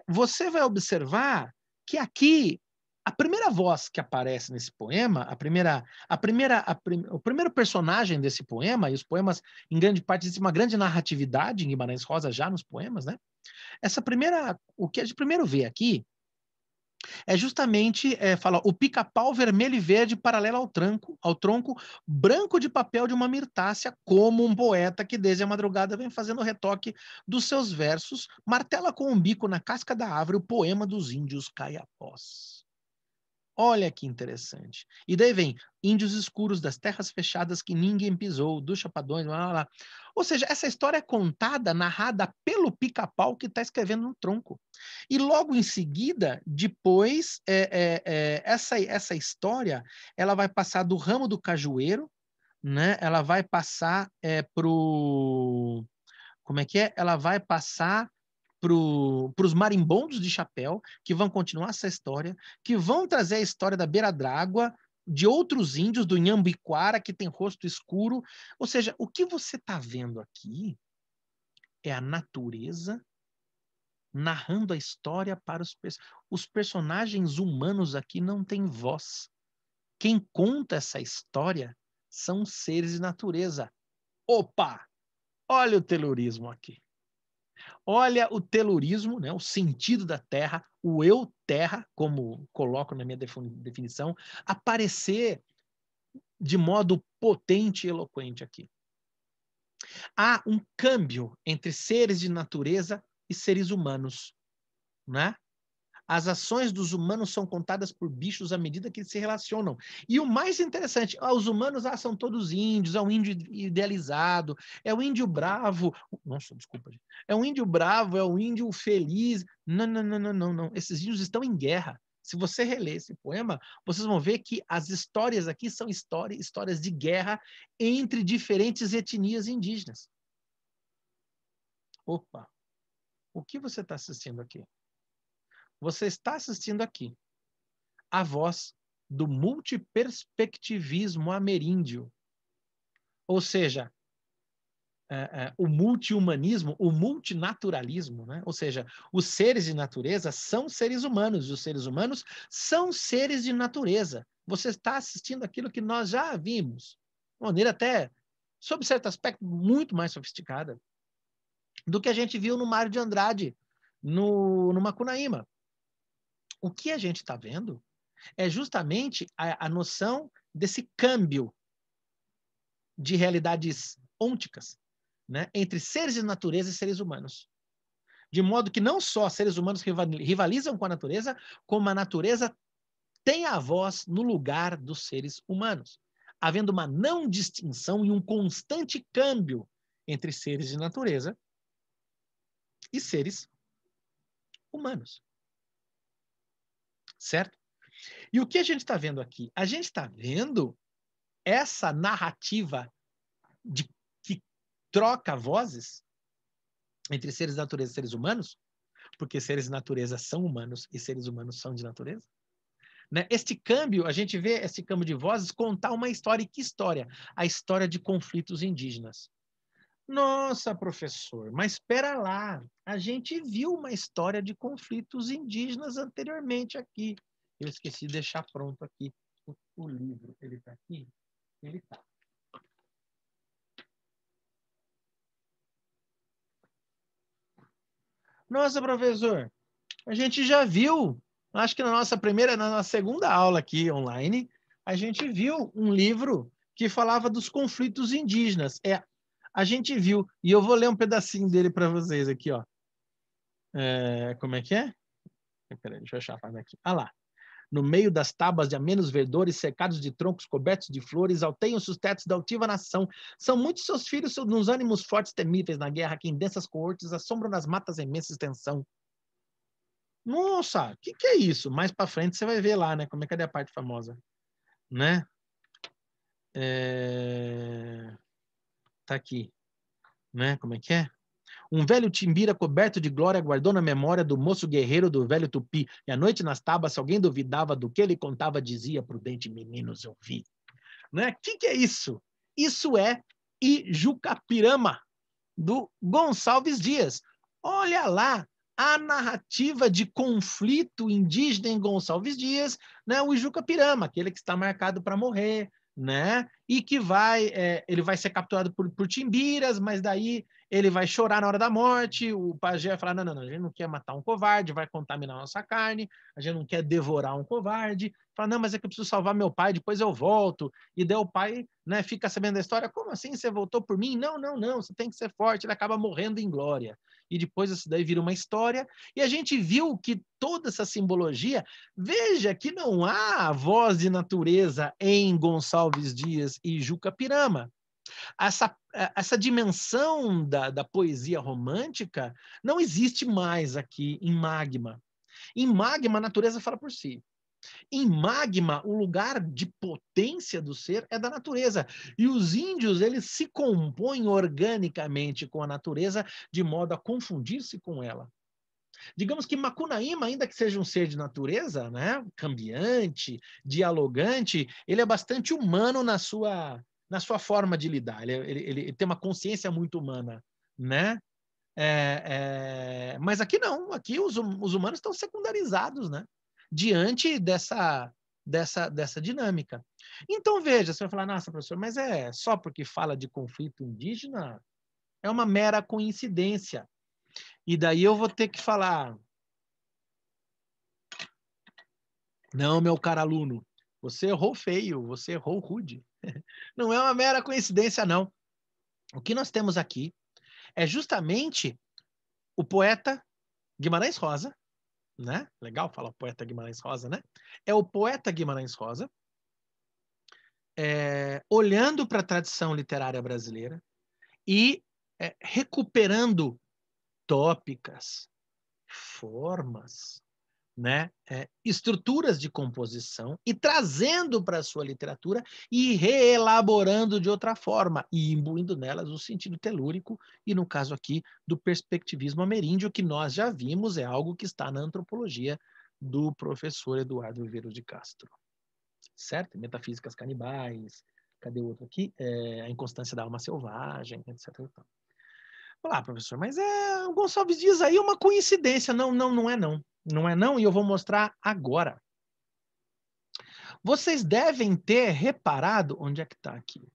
Você vai observar que aqui a primeira voz que aparece nesse poema, o primeiro personagem desse poema, e os poemas, em grande parte, existe uma grande narratividade em Guimarães Rosa já nos poemas, né? O que a gente primeiro vê aqui é justamente, fala, o pica-pau vermelho e verde paralelo ao tronco branco de papel de uma mirtácea, como um poeta que desde a madrugada vem fazendo retoque dos seus versos, martela com um bico na casca da árvore o poema dos índios caiapós. Olha que interessante. E daí vem índios escuros das terras fechadas que ninguém pisou, dos chapadões, blá, blá, blá. Ou seja, essa história é contada, narrada pelo pica-pau que está escrevendo no tronco. E logo em seguida, depois, essa história, ela vai passar do ramo do cajueiro, né? Ela vai passar pro... Como é que é? Ela vai passar para os marimbondos de chapéu, que vão continuar essa história, que vão trazer a história da beira d'água, de outros índios, do Inhambiquara, que tem rosto escuro. Ou seja, o que você está vendo aqui é a natureza narrando a história para os personagens humanos aqui não têm voz. Quem conta essa história são seres de natureza. Opa! Olha o terrorismo aqui. Olha o telurismo, né, o sentido da terra, o eu terra, como coloco na minha definição, aparecer de modo potente e eloquente aqui. Há um câmbio entre seres de natureza e seres humanos, né? As ações dos humanos são contadas por bichos à medida que eles se relacionam. E o mais interessante, os humanos são todos índios, é um índio idealizado, é o índio bravo. Nossa, desculpa, gente. É um índio bravo, é um índio feliz. Não, não, não, não, não, não. Esses índios estão em guerra. Se você reler esse poema, vocês vão ver que as histórias aqui são histórias de guerra entre diferentes etnias indígenas. Opa, o que você está assistindo aqui? Você está assistindo aqui a voz do multiperspectivismo ameríndio. Ou seja, o multihumanismo, o multinaturalismo, né? Ou seja, os seres de natureza são seres humanos, e os seres humanos são seres de natureza. Você está assistindo aquilo que nós já vimos, de maneira até, sob certo aspecto, muito mais sofisticada do que a gente viu no Mário de Andrade, no Macunaíma. O que a gente está vendo é justamente a noção desse câmbio de realidades ônticas, né, entre seres de natureza e seres humanos. De modo que não só seres humanos rivalizam com a natureza, como a natureza tem a voz no lugar dos seres humanos, havendo uma não distinção e um constante câmbio entre seres de natureza e seres humanos. Certo? E o que a gente está vendo aqui? A gente está vendo essa narrativa que troca vozes entre seres de natureza e seres humanos, porque seres de natureza são humanos e seres humanos são de natureza. Né? Este câmbio, a gente vê esse câmbio de vozes contar uma história. E que história? A história de conflitos indígenas. Nossa, professor, mas espera lá. A gente viu uma história de conflitos indígenas anteriormente aqui. Eu esqueci de deixar pronto aqui o livro. Ele está aqui? Ele está. Nossa, professor, A gente já viu, acho que na nossa segunda aula aqui online, a gente viu um livro que falava dos conflitos indígenas. A gente viu, e eu vou ler um pedacinho dele para vocês aqui, ó. Como é que é? Peraí, deixa eu achar a página aqui. Ah lá. No meio das tábuas de amenos verdores, cercados de troncos cobertos de flores, alteiam-se os tetos da altiva nação. São muitos seus filhos nos ânimos fortes temíveis na guerra, que em densas coortes assombram nas matas a imensa extensão. Nossa, o que é isso? Mais para frente você vai ver lá, né? Como é que é a parte famosa, né? Tá aqui, né? Como é que é? Um velho timbira coberto de glória guardou na memória do moço guerreiro do velho tupi. E à noite nas tábuas, se alguém duvidava do que ele contava, dizia: prudente meninos, eu vi. Né? Que é isso? Isso é Ijucapirama, do Gonçalves Dias. Olha lá a narrativa de conflito indígena em Gonçalves Dias, né? O Ijucapirama, aquele que está marcado para morrer, né? E que ele vai ser capturado por timbiras, mas daí ele vai chorar na hora da morte, o pajé vai falar, não, a gente não quer matar um covarde, vai contaminar a nossa carne, a gente não quer devorar um covarde, fala, não, mas é que eu preciso salvar meu pai, depois eu volto, e daí o pai, né, fica sabendo da história, como assim, você voltou por mim? Não, você tem que ser forte, ele acaba morrendo em glória, e depois isso daí vira uma história, e a gente viu que toda essa simbologia, veja que não há voz de natureza em Gonçalves Dias e Ijucapirama. Essa dimensão da poesia romântica não existe mais aqui em Magma. Em Magma, a natureza fala por si. Em Magma, o lugar de potência do ser é da natureza. E os índios, eles se compõem organicamente com a natureza de modo a confundir-se com ela. Digamos que Macunaíma, ainda que seja um ser de natureza, né, cambiante, dialogante, ele é bastante humano na sua forma de lidar. Ele tem uma consciência muito humana, né? Mas aqui não, aqui os humanos estão secundarizados, né? Diante dessa dinâmica. Então, veja, você vai falar, nossa, professor, mas é só porque fala de conflito indígena? É uma mera coincidência. E daí eu vou ter que falar, não, meu caro aluno, você errou feio, você errou rude. Não é uma mera coincidência, não. O que nós temos aqui é justamente o poeta Guimarães Rosa, né? Legal falar poeta Guimarães Rosa, né? É o poeta Guimarães Rosa olhando para a tradição literária brasileira e recuperando tópicas, formas, né? Estruturas de composição e trazendo para a sua literatura e reelaborando de outra forma e imbuindo nelas o sentido telúrico e, no caso aqui, do perspectivismo ameríndio, que nós já vimos, é algo que está na antropologia do professor Eduardo Viveiros de Castro. Certo? Metafísicas canibais, cadê o outro aqui? A inconstância da alma selvagem, etc. Olá, professor, mas o Gonçalves Dias aí é uma coincidência. Não é não. Não é não, e eu vou mostrar agora. Vocês devem ter reparado... Onde é que está aqui?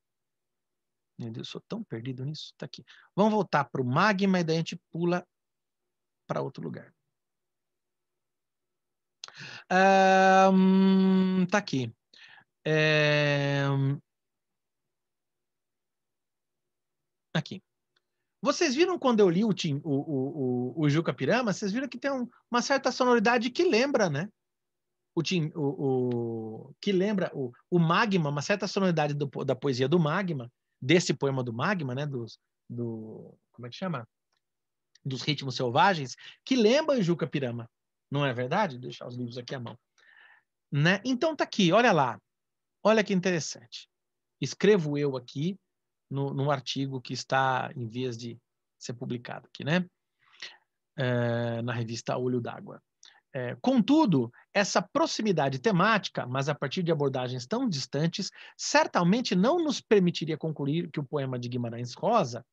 Meu Deus, eu sou tão perdido nisso. Está aqui. Vamos voltar para o Magma e daí a gente pula para outro lugar. Tá aqui. Aqui. Vocês viram quando eu li o Ijucapirama? Vocês viram que tem uma certa sonoridade que lembra, né? Que lembra o Magma, uma certa sonoridade da poesia do Magma, desse poema do Magma, né? Como é que chama? Dos ritmos selvagens, que lembra o Ijucapirama. Não é verdade? Vou deixar os livros aqui à mão. Né? Então tá aqui, olha lá. Olha que interessante. Escrevo eu aqui no artigo que está em vias de ser publicado aqui, né? Na revista Olho d'Água. Contudo, essa proximidade temática, mas a partir de abordagens tão distantes, certamente não nos permitiria concluir que o poema de Guimarães Rosa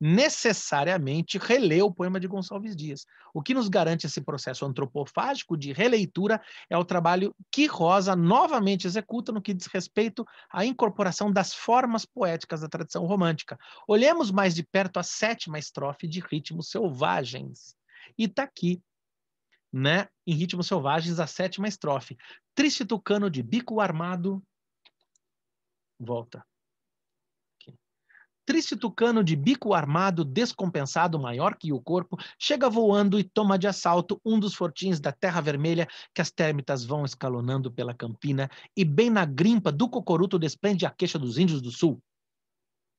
necessariamente relê o poema de Gonçalves Dias. O que nos garante esse processo antropofágico de releitura é o trabalho que Rosa novamente executa no que diz respeito à incorporação das formas poéticas da tradição romântica. Olhemos mais de perto a 7ª estrofe de Ritmos Selvagens. E está aqui. né? Em Ritmos Selvagens, a 7ª estrofe. Triste tucano de bico armado. Volta. Aqui. Triste tucano de bico armado, descompensado, maior que o corpo, chega voando e toma de assalto um dos fortins da terra vermelha que as térmitas vão escalonando pela campina e bem na grimpa do cocoruto desplende a queixa dos índios do sul.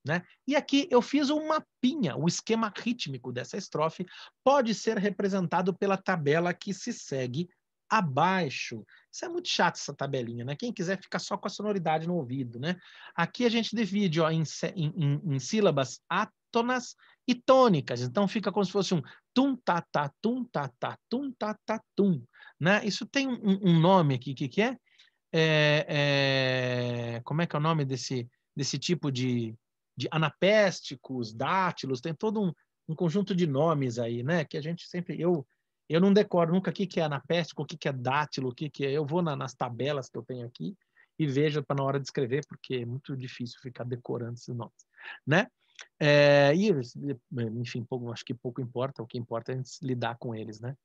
Né? E aqui eu fiz um mapinha, o esquema rítmico dessa estrofe pode ser representado pela tabela que se segue abaixo. Isso é muito chato, essa tabelinha, né? Quem quiser ficar só com a sonoridade no ouvido, né? Aqui a gente divide ó, em sílabas átonas e tônicas, então fica como se fosse um tum-ta-ta, tum-ta-ta, tum-ta-ta, tum, né? Isso tem um nome aqui, que é? Como é que é o nome desse tipo de anapésticos, dátilos, tem todo um conjunto de nomes aí, né? Que a gente sempre... Eu não decoro nunca o que é anapéstico, o que é dátilo, o que é... Eu vou nas tabelas que eu tenho aqui e vejo para na hora de escrever, porque é muito difícil ficar decorando esses nomes, né? Enfim, acho que pouco importa, o que importa é a gente lidar com eles, né?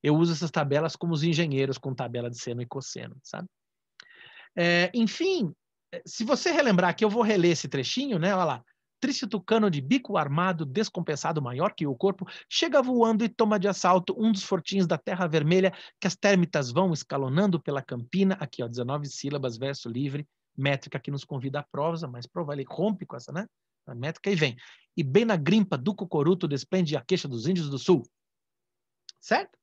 Eu uso essas tabelas como os engenheiros com tabela de seno e cosseno, sabe? Enfim, se você relembrar aqui, eu vou reler esse trechinho, né? Olha lá. Triste tucano de bico armado, descompensado maior que o corpo, chega voando e toma de assalto um dos fortins da terra vermelha que as térmitas vão escalonando pela campina. Aqui, ó, 19 sílabas, verso livre, métrica que nos convida à prosa, mas prova ele rompe com essa, né? A métrica e vem. E bem na grimpa do cocoruto desplende a queixa dos índios do sul. Certo?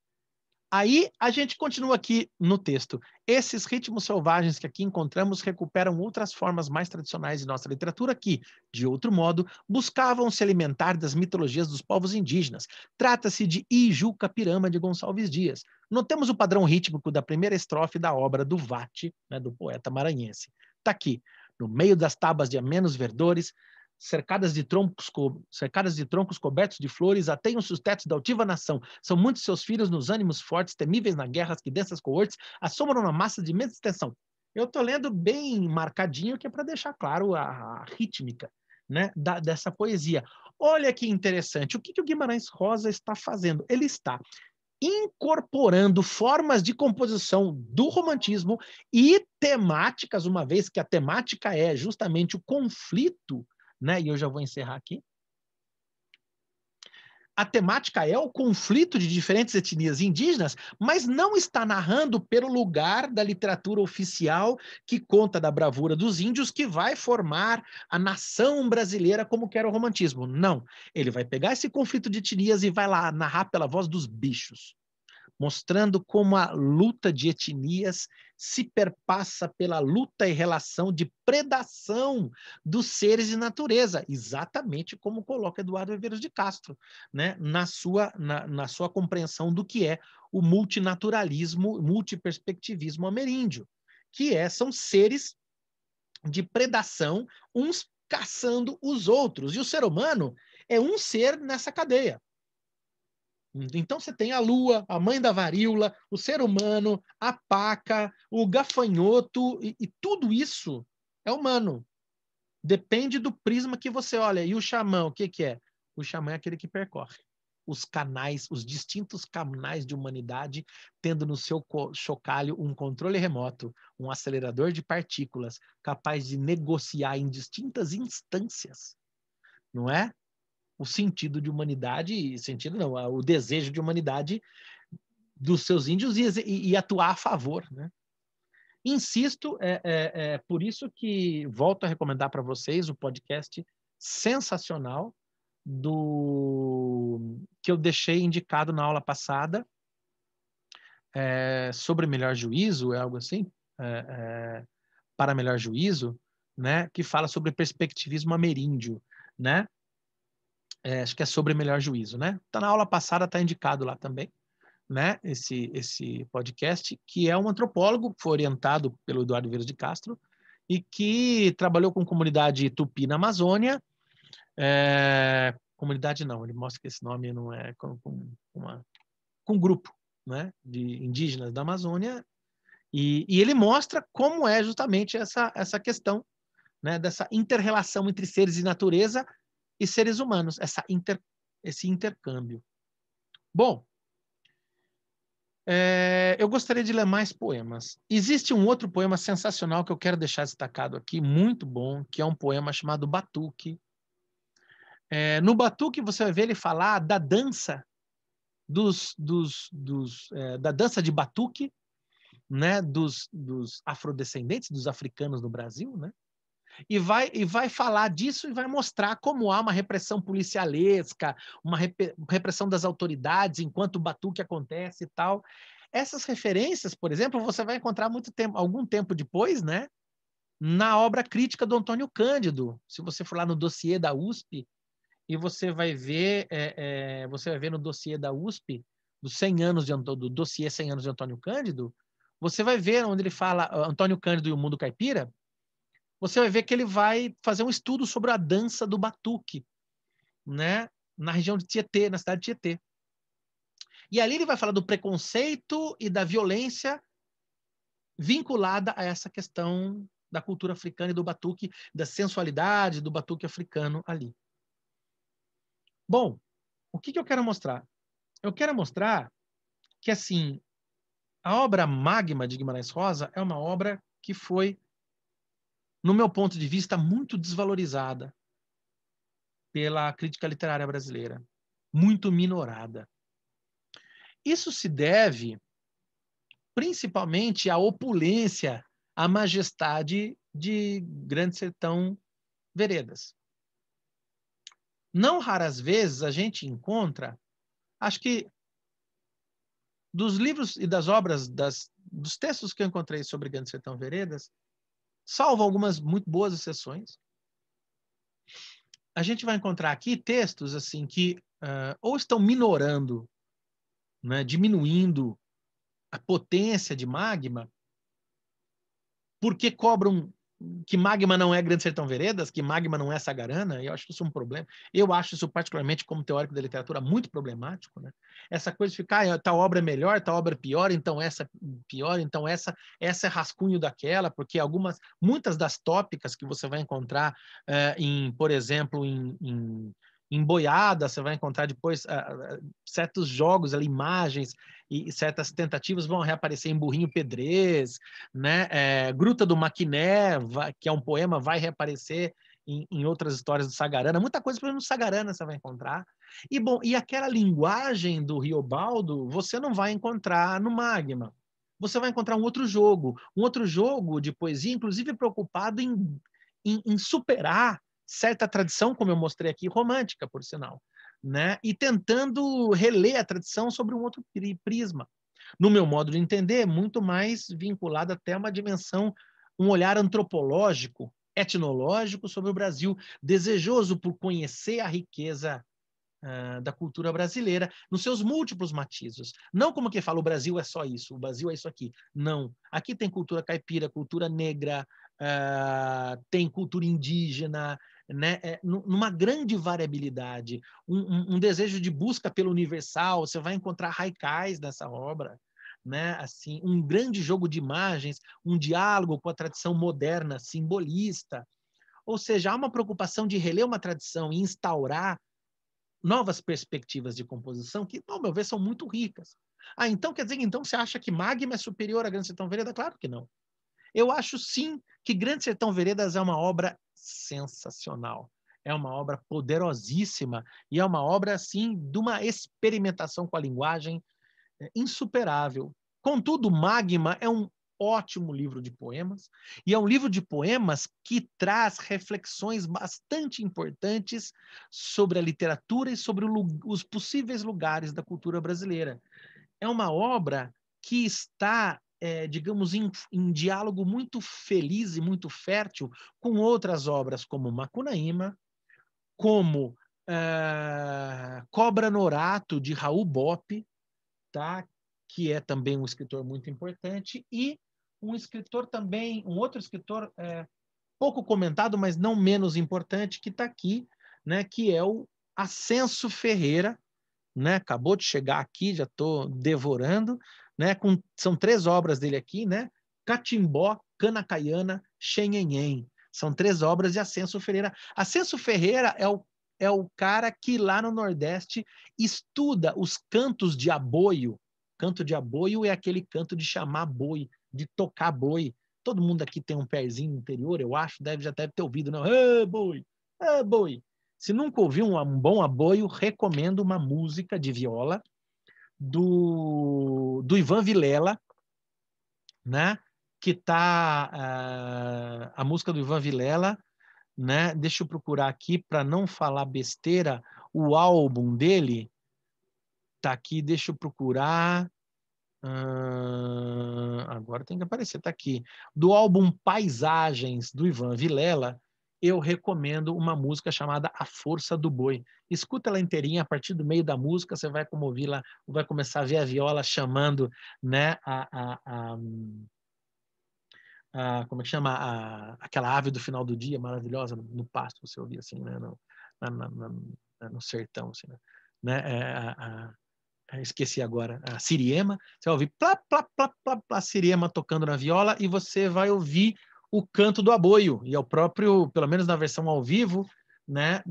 Aí a gente continua aqui no texto. Esses ritmos selvagens que aqui encontramos recuperam outras formas mais tradicionais de nossa literatura que, de outro modo, buscavam se alimentar das mitologias dos povos indígenas. Trata-se de Ijuca-Pirama de Gonçalves Dias. Notemos o padrão rítmico da primeira estrofe da obra do Vate, né, do poeta maranhense. Está aqui. No meio das tabas de amenos verdores, cercadas de troncos cobertos de flores, ateiam-se os tetos da altiva nação. São muitos seus filhos nos ânimos fortes, temíveis na guerra, que densas coortes assombram na massa de imensa extensão. Eu estou lendo bem marcadinho, que é para deixar claro a rítmica, né, dessa poesia. Olha que interessante. O que o Guimarães Rosa está fazendo? Ele está incorporando formas de composição do romantismo e temáticas, uma vez que a temática é justamente o conflito, né? E eu já vou encerrar aqui. A temática é o conflito de diferentes etnias indígenas, mas não está narrando pelo lugar da literatura oficial que conta da bravura dos índios que vai formar a nação brasileira como que era o romantismo. Não. Ele vai pegar esse conflito de etnias e vai lá narrar pela voz dos bichos, mostrando como a luta de etnias se perpassa pela luta e relação de predação dos seres de natureza, exatamente como coloca Eduardo Viveiros de Castro, né, na sua compreensão do que é o multinaturalismo, multiperspectivismo ameríndio, que são seres de predação, uns caçando os outros, e o ser humano é um ser nessa cadeia. Então você tem a lua, a mãe da varíola, o ser humano, a paca, o gafanhoto, e tudo isso é humano. Depende do prisma que você olha. E o xamã, o que é? O xamã é aquele que percorre os canais, os distintos canais de humanidade, tendo no seu chocalho um controle remoto, um acelerador de partículas, capaz de negociar em distintas instâncias, não é? O sentido de humanidade, sentido não, o desejo de humanidade dos seus índios e atuar a favor, né? Insisto, por isso que volto a recomendar para vocês o podcast sensacional que eu deixei indicado na aula passada, sobre melhor juízo, algo assim, para melhor juízo, né? Que fala sobre perspectivismo ameríndio, né? Acho que é sobre melhor juízo, né? Tá na aula passada, tá indicado lá também, né? Esse podcast, que é um antropólogo, foi orientado pelo Eduardo Viveiros de Castro e que trabalhou com comunidade tupi na Amazônia. Comunidade não, ele mostra que esse nome não é com grupo, né? De indígenas da Amazônia, e ele mostra como é justamente essa questão, né? Dessa inter-relação entre seres de natureza e seres humanos, esse intercâmbio. Bom, Eu gostaria de ler mais poemas. Existe um outro poema sensacional que eu quero deixar destacado aqui, muito bom, que é um poema chamado Batuque. No Batuque você vai ver ele falar da dança da dança de batuque, né, dos afrodescendentes, dos africanos no Brasil, né? E vai falar disso e vai mostrar como há uma repressão policialesca, uma repressão das autoridades enquanto o batuque acontece e tal. Essas referências, por exemplo, você vai encontrar algum tempo depois, né, na obra crítica do Antônio Cândido. Se você for lá no dossiê da USP, e você vai ver no dossiê da USP, do dossiê 100 anos de Antônio Cândido, você vai ver onde ele fala Antônio Cândido e o Mundo Caipira, você vai ver que ele vai fazer um estudo sobre a dança do batuque, né, na região de Tietê, na cidade de Tietê. E ali ele vai falar do preconceito e da violência vinculada a essa questão da cultura africana e do batuque, da sensualidade do batuque africano ali. Bom, o que eu quero mostrar? Eu quero mostrar que, assim, a obra Magma de Guimarães Rosa é uma obra que foi, no meu ponto de vista, muito desvalorizada pela crítica literária brasileira, muito minorada. Isso se deve principalmente à opulência, à majestade de Grande Sertão Veredas. Não raras vezes a gente encontra, acho que dos livros e das obras, dos textos que eu encontrei sobre Grande Sertão Veredas, salvo algumas muito boas exceções, a gente vai encontrar aqui textos assim que ou estão minorando, né, diminuindo a potência de Magma, porque cobram que Magma não é Grande Sertão Veredas, que Magma não é Sagarana, e eu acho que isso é um problema. Eu acho isso, particularmente, como teórico da literatura, muito problemático, né? Essa coisa de ficar, tal obra é melhor, tal obra é pior, então essa é pior, então essa é rascunho daquela, porque muitas das tópicas que você vai encontrar por exemplo, em Boiada, você vai encontrar depois certos jogos ali, imagens e certas tentativas vão reaparecer em Burrinho Pedrez, né? Gruta do Maquiné, que é um poema, vai reaparecer em outras histórias do Sagarana. Muita coisa, por exemplo, no Sagarana você vai encontrar. E aquela linguagem do Riobaldo, você não vai encontrar no Magma. Você vai encontrar um outro jogo de poesia, inclusive preocupado em superar certa tradição, como eu mostrei aqui, romântica, por sinal, né? E tentando reler a tradição sobre um outro prisma. No meu modo de entender, muito mais vinculado até a uma dimensão, um olhar antropológico, etnológico sobre o Brasil, desejoso por conhecer a riqueza da cultura brasileira nos seus múltiplos matizes. Não como que fala, o Brasil é só isso, o Brasil é isso aqui. Não. Aqui tem cultura caipira, cultura negra, tem cultura indígena, né? Numa grande variabilidade, um desejo de busca pelo universal. Você vai encontrar haikais nessa obra, né? Assim, um grande jogo de imagens, um diálogo com a tradição moderna, simbolista. Ou seja, há uma preocupação de reler uma tradição e instaurar novas perspectivas de composição que, ao meu ver, são muito ricas. Então quer dizer, então você acha que Magma é superior a Grande Sertão Veredas? Claro que não. Eu acho sim que Grande Sertão Veredas é uma obra sensacional. É uma obra poderosíssima e é uma obra, assim, de uma experimentação com a linguagem insuperável. Contudo, Magma é um ótimo livro de poemas, e é um livro de poemas que traz reflexões bastante importantes sobre a literatura e sobre os possíveis lugares da cultura brasileira. É uma obra que está, digamos, em diálogo muito feliz e muito fértil com outras obras como Macunaíma, como Cobra Norato, de Raul Bopp, tá? Que é também um escritor muito importante, e um escritor também, um outro escritor pouco comentado, mas não menos importante, que está aqui, né? Que é o Ascenso Ferreira, né? Acabou de chegar aqui, já estou devorando, né? São 3 obras dele aqui, né? Catimbó, Canacaiana, Xenhenhen. São 3 obras de Ascenso Ferreira. Ascenso Ferreira é o cara que lá no Nordeste estuda os cantos de aboio Canto de aboio é aquele canto de chamar boi, de tocar boi. Todo mundo aqui tem um pezinho no interior, eu acho, já deve ter ouvido, não? Ê, boi! Ê, boi! Se nunca ouviu um bom aboio, recomendo uma música de viola do Ivan Vilela, né? Que tá a música do Ivan Vilela, né? Deixa eu procurar aqui para não falar besteira. O álbum dele tá aqui, deixa eu procurar. Agora tem que aparecer, tá aqui. Do álbum Paisagens, do Ivan Vilela, eu recomendo uma música chamada A Força do Boi. Escuta ela inteirinha, a partir do meio da música, você vai como ouvir lá, vai começar a ver a viola chamando, né, como é que chama? Aquela ave do final do dia maravilhosa no pasto, você ouvia assim, né, no sertão, assim, né? Esqueci agora, a siriema, você vai ouvir plá, plá, plá, plá, plá, a siriema tocando na viola e você vai ouvir o canto do aboio, e é o próprio, pelo menos na versão ao vivo, né,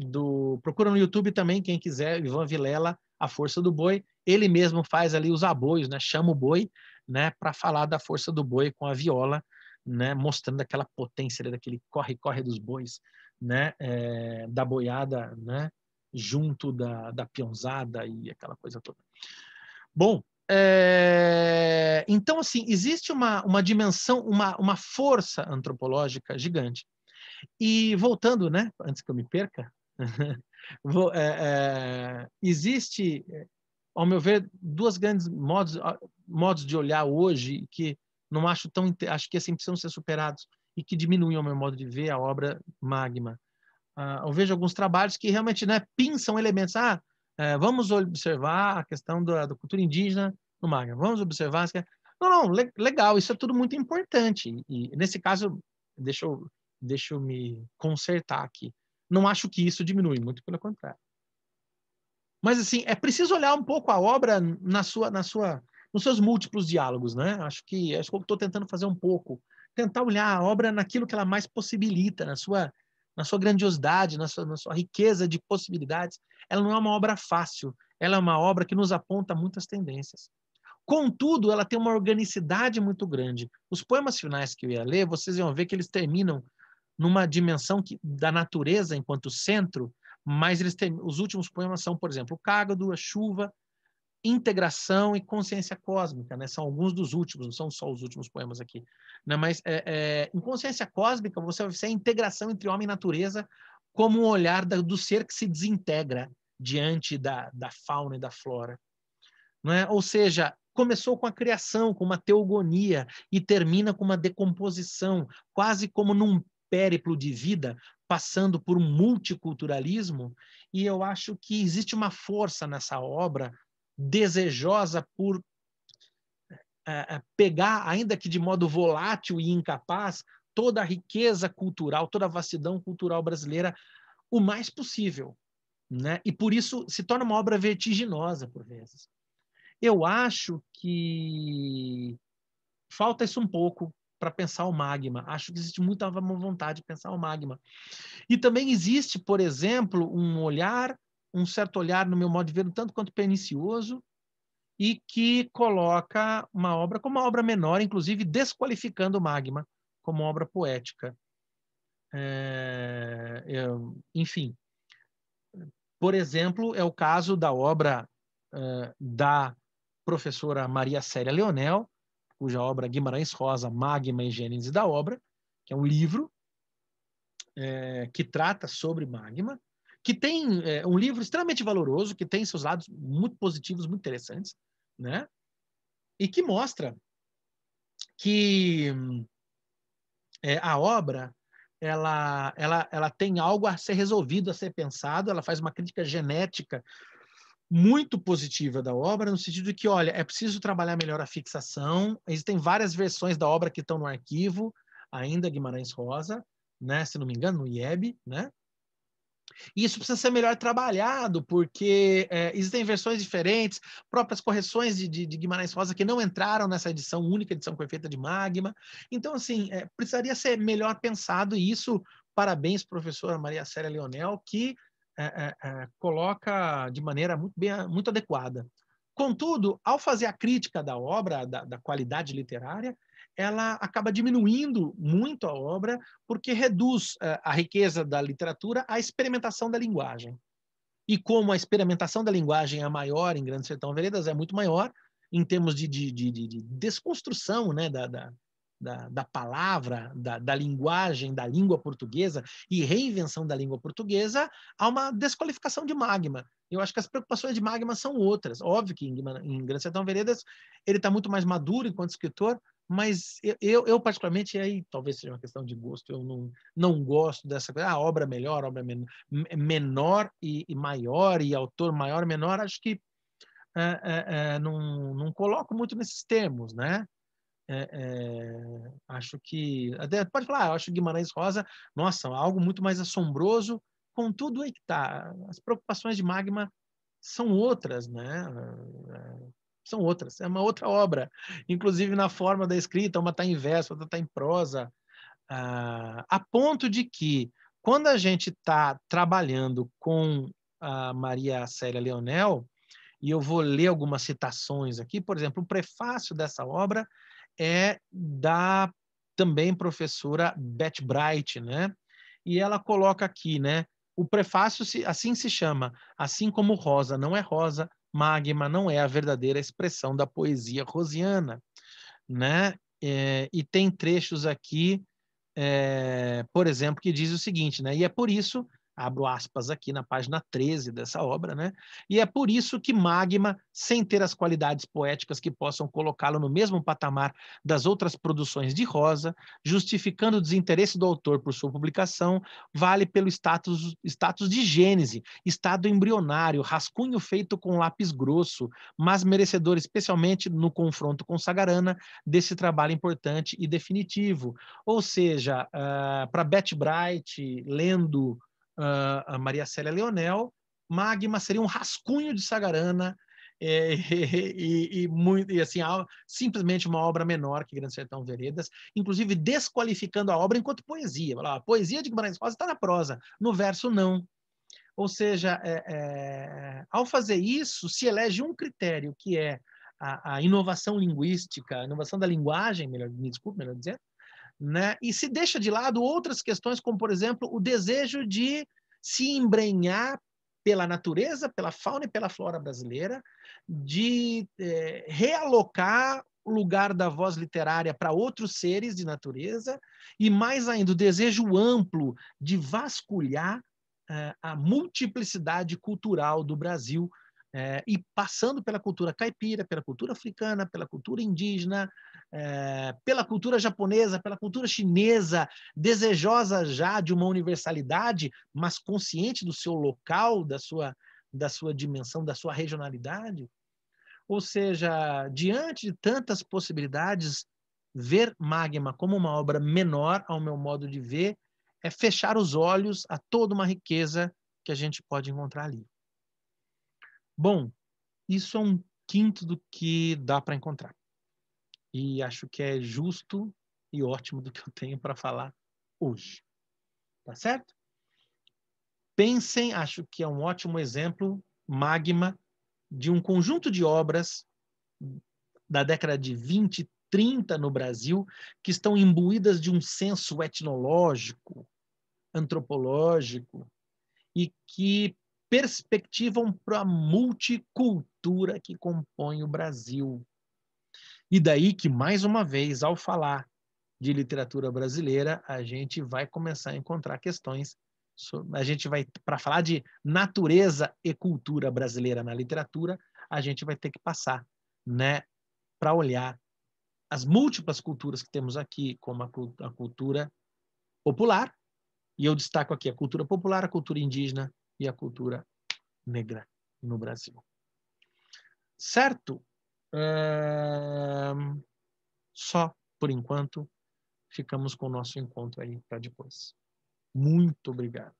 procura no YouTube também, quem quiser, Ivan Vilela, A Força do Boi, ele mesmo faz ali os aboios, né, chama o boi, né, para falar da força do boi com a viola, né, mostrando aquela potência, daquele corre-corre dos bois, né, da boiada, né, junto da peãozada e aquela coisa toda. Bom, então, assim, existe uma dimensão, uma força antropológica gigante. E voltando, né, antes que eu me perca, existe, ao meu ver, duas grandes modos de olhar hoje que não acho acho que assim precisam ser superados e que diminuem o meu modo de ver a obra Magma. Eu vejo alguns trabalhos que realmente, né, pinçam elementos. Vamos observar a questão da cultura indígena no Magma. Vamos observar. Não, legal, isso é tudo muito importante. E nesse caso, deixa eu me consertar aqui. Não acho que isso diminui, muito pelo contrário. Mas, assim, é preciso olhar um pouco a obra nos seus múltiplos diálogos, né? Acho que eu estou tentando fazer um pouco. Tentar olhar a obra naquilo que ela mais possibilita, na sua grandiosidade, na sua riqueza de possibilidades. Ela não é uma obra fácil, ela é uma obra que nos aponta muitas tendências. Contudo, ela tem uma organicidade muito grande. Os poemas finais que eu ia ler, vocês iam ver que eles terminam numa dimensão da natureza enquanto centro, mas os últimos poemas são, por exemplo, o Cágado, a Chuva, Integração e Consciência Cósmica, né? São alguns dos últimos, não são só os últimos poemas aqui. Né? Mas em Consciência Cósmica, você vai ver a integração entre homem e natureza como um olhar do ser que se desintegra diante da fauna e da flora. Né? Ou seja, começou com a criação, com uma teogonia, e termina com uma decomposição, quase como num périplo de vida, passando por um multiculturalismo, e eu acho que existe uma força nessa obra desejosa por pegar, ainda que de modo volátil e incapaz, toda a riqueza cultural, toda a vastidão cultural brasileira o mais possível. Né? E por isso se torna uma obra vertiginosa, por vezes. Eu acho que falta isso um pouco para pensar o Magma. Acho que existe muita vontade de pensar o Magma. E também existe, por exemplo, um certo olhar, no meu modo de ver, um tanto quanto pernicioso, e que coloca uma obra como uma obra menor, inclusive desqualificando o Magma como obra poética. Enfim, por exemplo, é o caso da obra da professora Maria Célia Leonel, cuja obra Guimarães Rosa, Magma e Gênese da Obra, que é um livro que trata sobre Magma, que tem um livro extremamente valoroso, que tem seus lados muito positivos, muito interessantes, né? E que mostra que a obra ela tem algo a ser resolvido, a ser pensado, ela faz uma crítica genética muito positiva da obra, no sentido de que, olha, é preciso trabalhar melhor a fixação, existem várias versões da obra que estão no arquivo, ainda Guimarães Rosa, né, se não me engano, no IEB, né? E isso precisa ser melhor trabalhado, porque existem versões diferentes, próprias correções de Guimarães Rosa que não entraram nessa edição, única edição que foi feita de Magma. Então, assim, precisaria ser melhor pensado, e isso, parabéns, professora Maria Célia Leonel, que coloca de maneira muito adequada Contudo, ao fazer a crítica da obra, da qualidade literária, ela acaba diminuindo muito a obra, porque reduz a riqueza da literatura à experimentação da linguagem. E como a experimentação da linguagem é maior em Grande Sertão Veredas, é muito maior em termos de desconstrução, né, da palavra, da linguagem, da língua portuguesa e reinvenção da língua portuguesa, há uma desqualificação de Magma. Eu acho que as preocupações de Magma são outras. Óbvio que em Grande Sertão Veredas ele está muito mais maduro enquanto escritor, mas eu particularmente, aí talvez seja uma questão de gosto, eu não gosto dessa coisa, obra melhor, obra menor e maior, e autor maior e menor, acho que não coloco muito nesses termos, né? Acho que até pode falar, eu acho Guimarães Rosa, nossa, algo muito mais assombroso. Contudo, aí que tá, as preocupações de Magma são outras, né? São outras, é uma outra obra, inclusive na forma da escrita, uma está em verso, outra está em prosa, a ponto de que quando a gente está trabalhando com a Maria Célia Leonel, e eu vou ler algumas citações aqui, por exemplo, o prefácio dessa obra é da também professora Beth Bright, né? E ela coloca aqui, né? O prefácio assim se chama, assim como Rosa não é rosa, Magma não é a verdadeira expressão da poesia rosiana, né? E tem trechos aqui, por exemplo, que diz o seguinte, né? E é por isso, abro aspas aqui na página 13 dessa obra, né? E é por isso que Magma, sem ter as qualidades poéticas que possam colocá-lo no mesmo patamar das outras produções de Rosa, justificando o desinteresse do autor por sua publicação, vale pelo status de gênese, estado embrionário, rascunho feito com lápis grosso, mas merecedor especialmente no confronto com Sagarana desse trabalho importante e definitivo. Ou seja, para Beth Bright, lendo a Maria Célia Leonel, Magma seria um rascunho de Sagarana e assim, simplesmente uma obra menor que Grande Sertão Veredas, inclusive desqualificando a obra enquanto poesia. A poesia de Guimarães Rosa está na prosa, no verso não. Ou seja, ao fazer isso, se elege um critério, que é a inovação linguística, a inovação da linguagem, melhor dizendo, né? E se deixa de lado outras questões, como, por exemplo, o desejo de se embrenhar pela natureza, pela fauna e pela flora brasileira, de realocar o lugar da voz literária para outros seres de natureza, e mais ainda o desejo amplo de vasculhar a multiplicidade cultural do Brasil, e passando pela cultura caipira, pela cultura africana, pela cultura indígena, pela cultura japonesa, pela cultura chinesa, desejosa já de uma universalidade, mas consciente do seu local, da sua dimensão, da sua regionalidade. Ou seja, diante de tantas possibilidades, ver Magma como uma obra menor, ao meu modo de ver, é fechar os olhos a toda uma riqueza que a gente pode encontrar ali. Bom, isso é um quinto do que dá para encontrar. E acho que é justo e ótimo do que eu tenho para falar hoje. Tá certo? Pensem, acho que é um ótimo exemplo, Magma, de um conjunto de obras da década de 20, 30 no Brasil, que estão imbuídas de um senso etnológico, antropológico, e que perspectivam para a multicultura que compõe o Brasil. E daí que, mais uma vez, ao falar de literatura brasileira, a gente vai começar a encontrar questões, a gente vai, para falar de natureza e cultura brasileira na literatura, a gente vai ter que passar, né, para olhar as múltiplas culturas que temos aqui, como a cultura popular, e eu destaco aqui a cultura popular, a cultura indígena e a cultura negra no Brasil. Certo? Só por enquanto, ficamos com o nosso encontro aí para depois. Muito obrigado.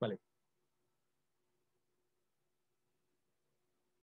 Valeu.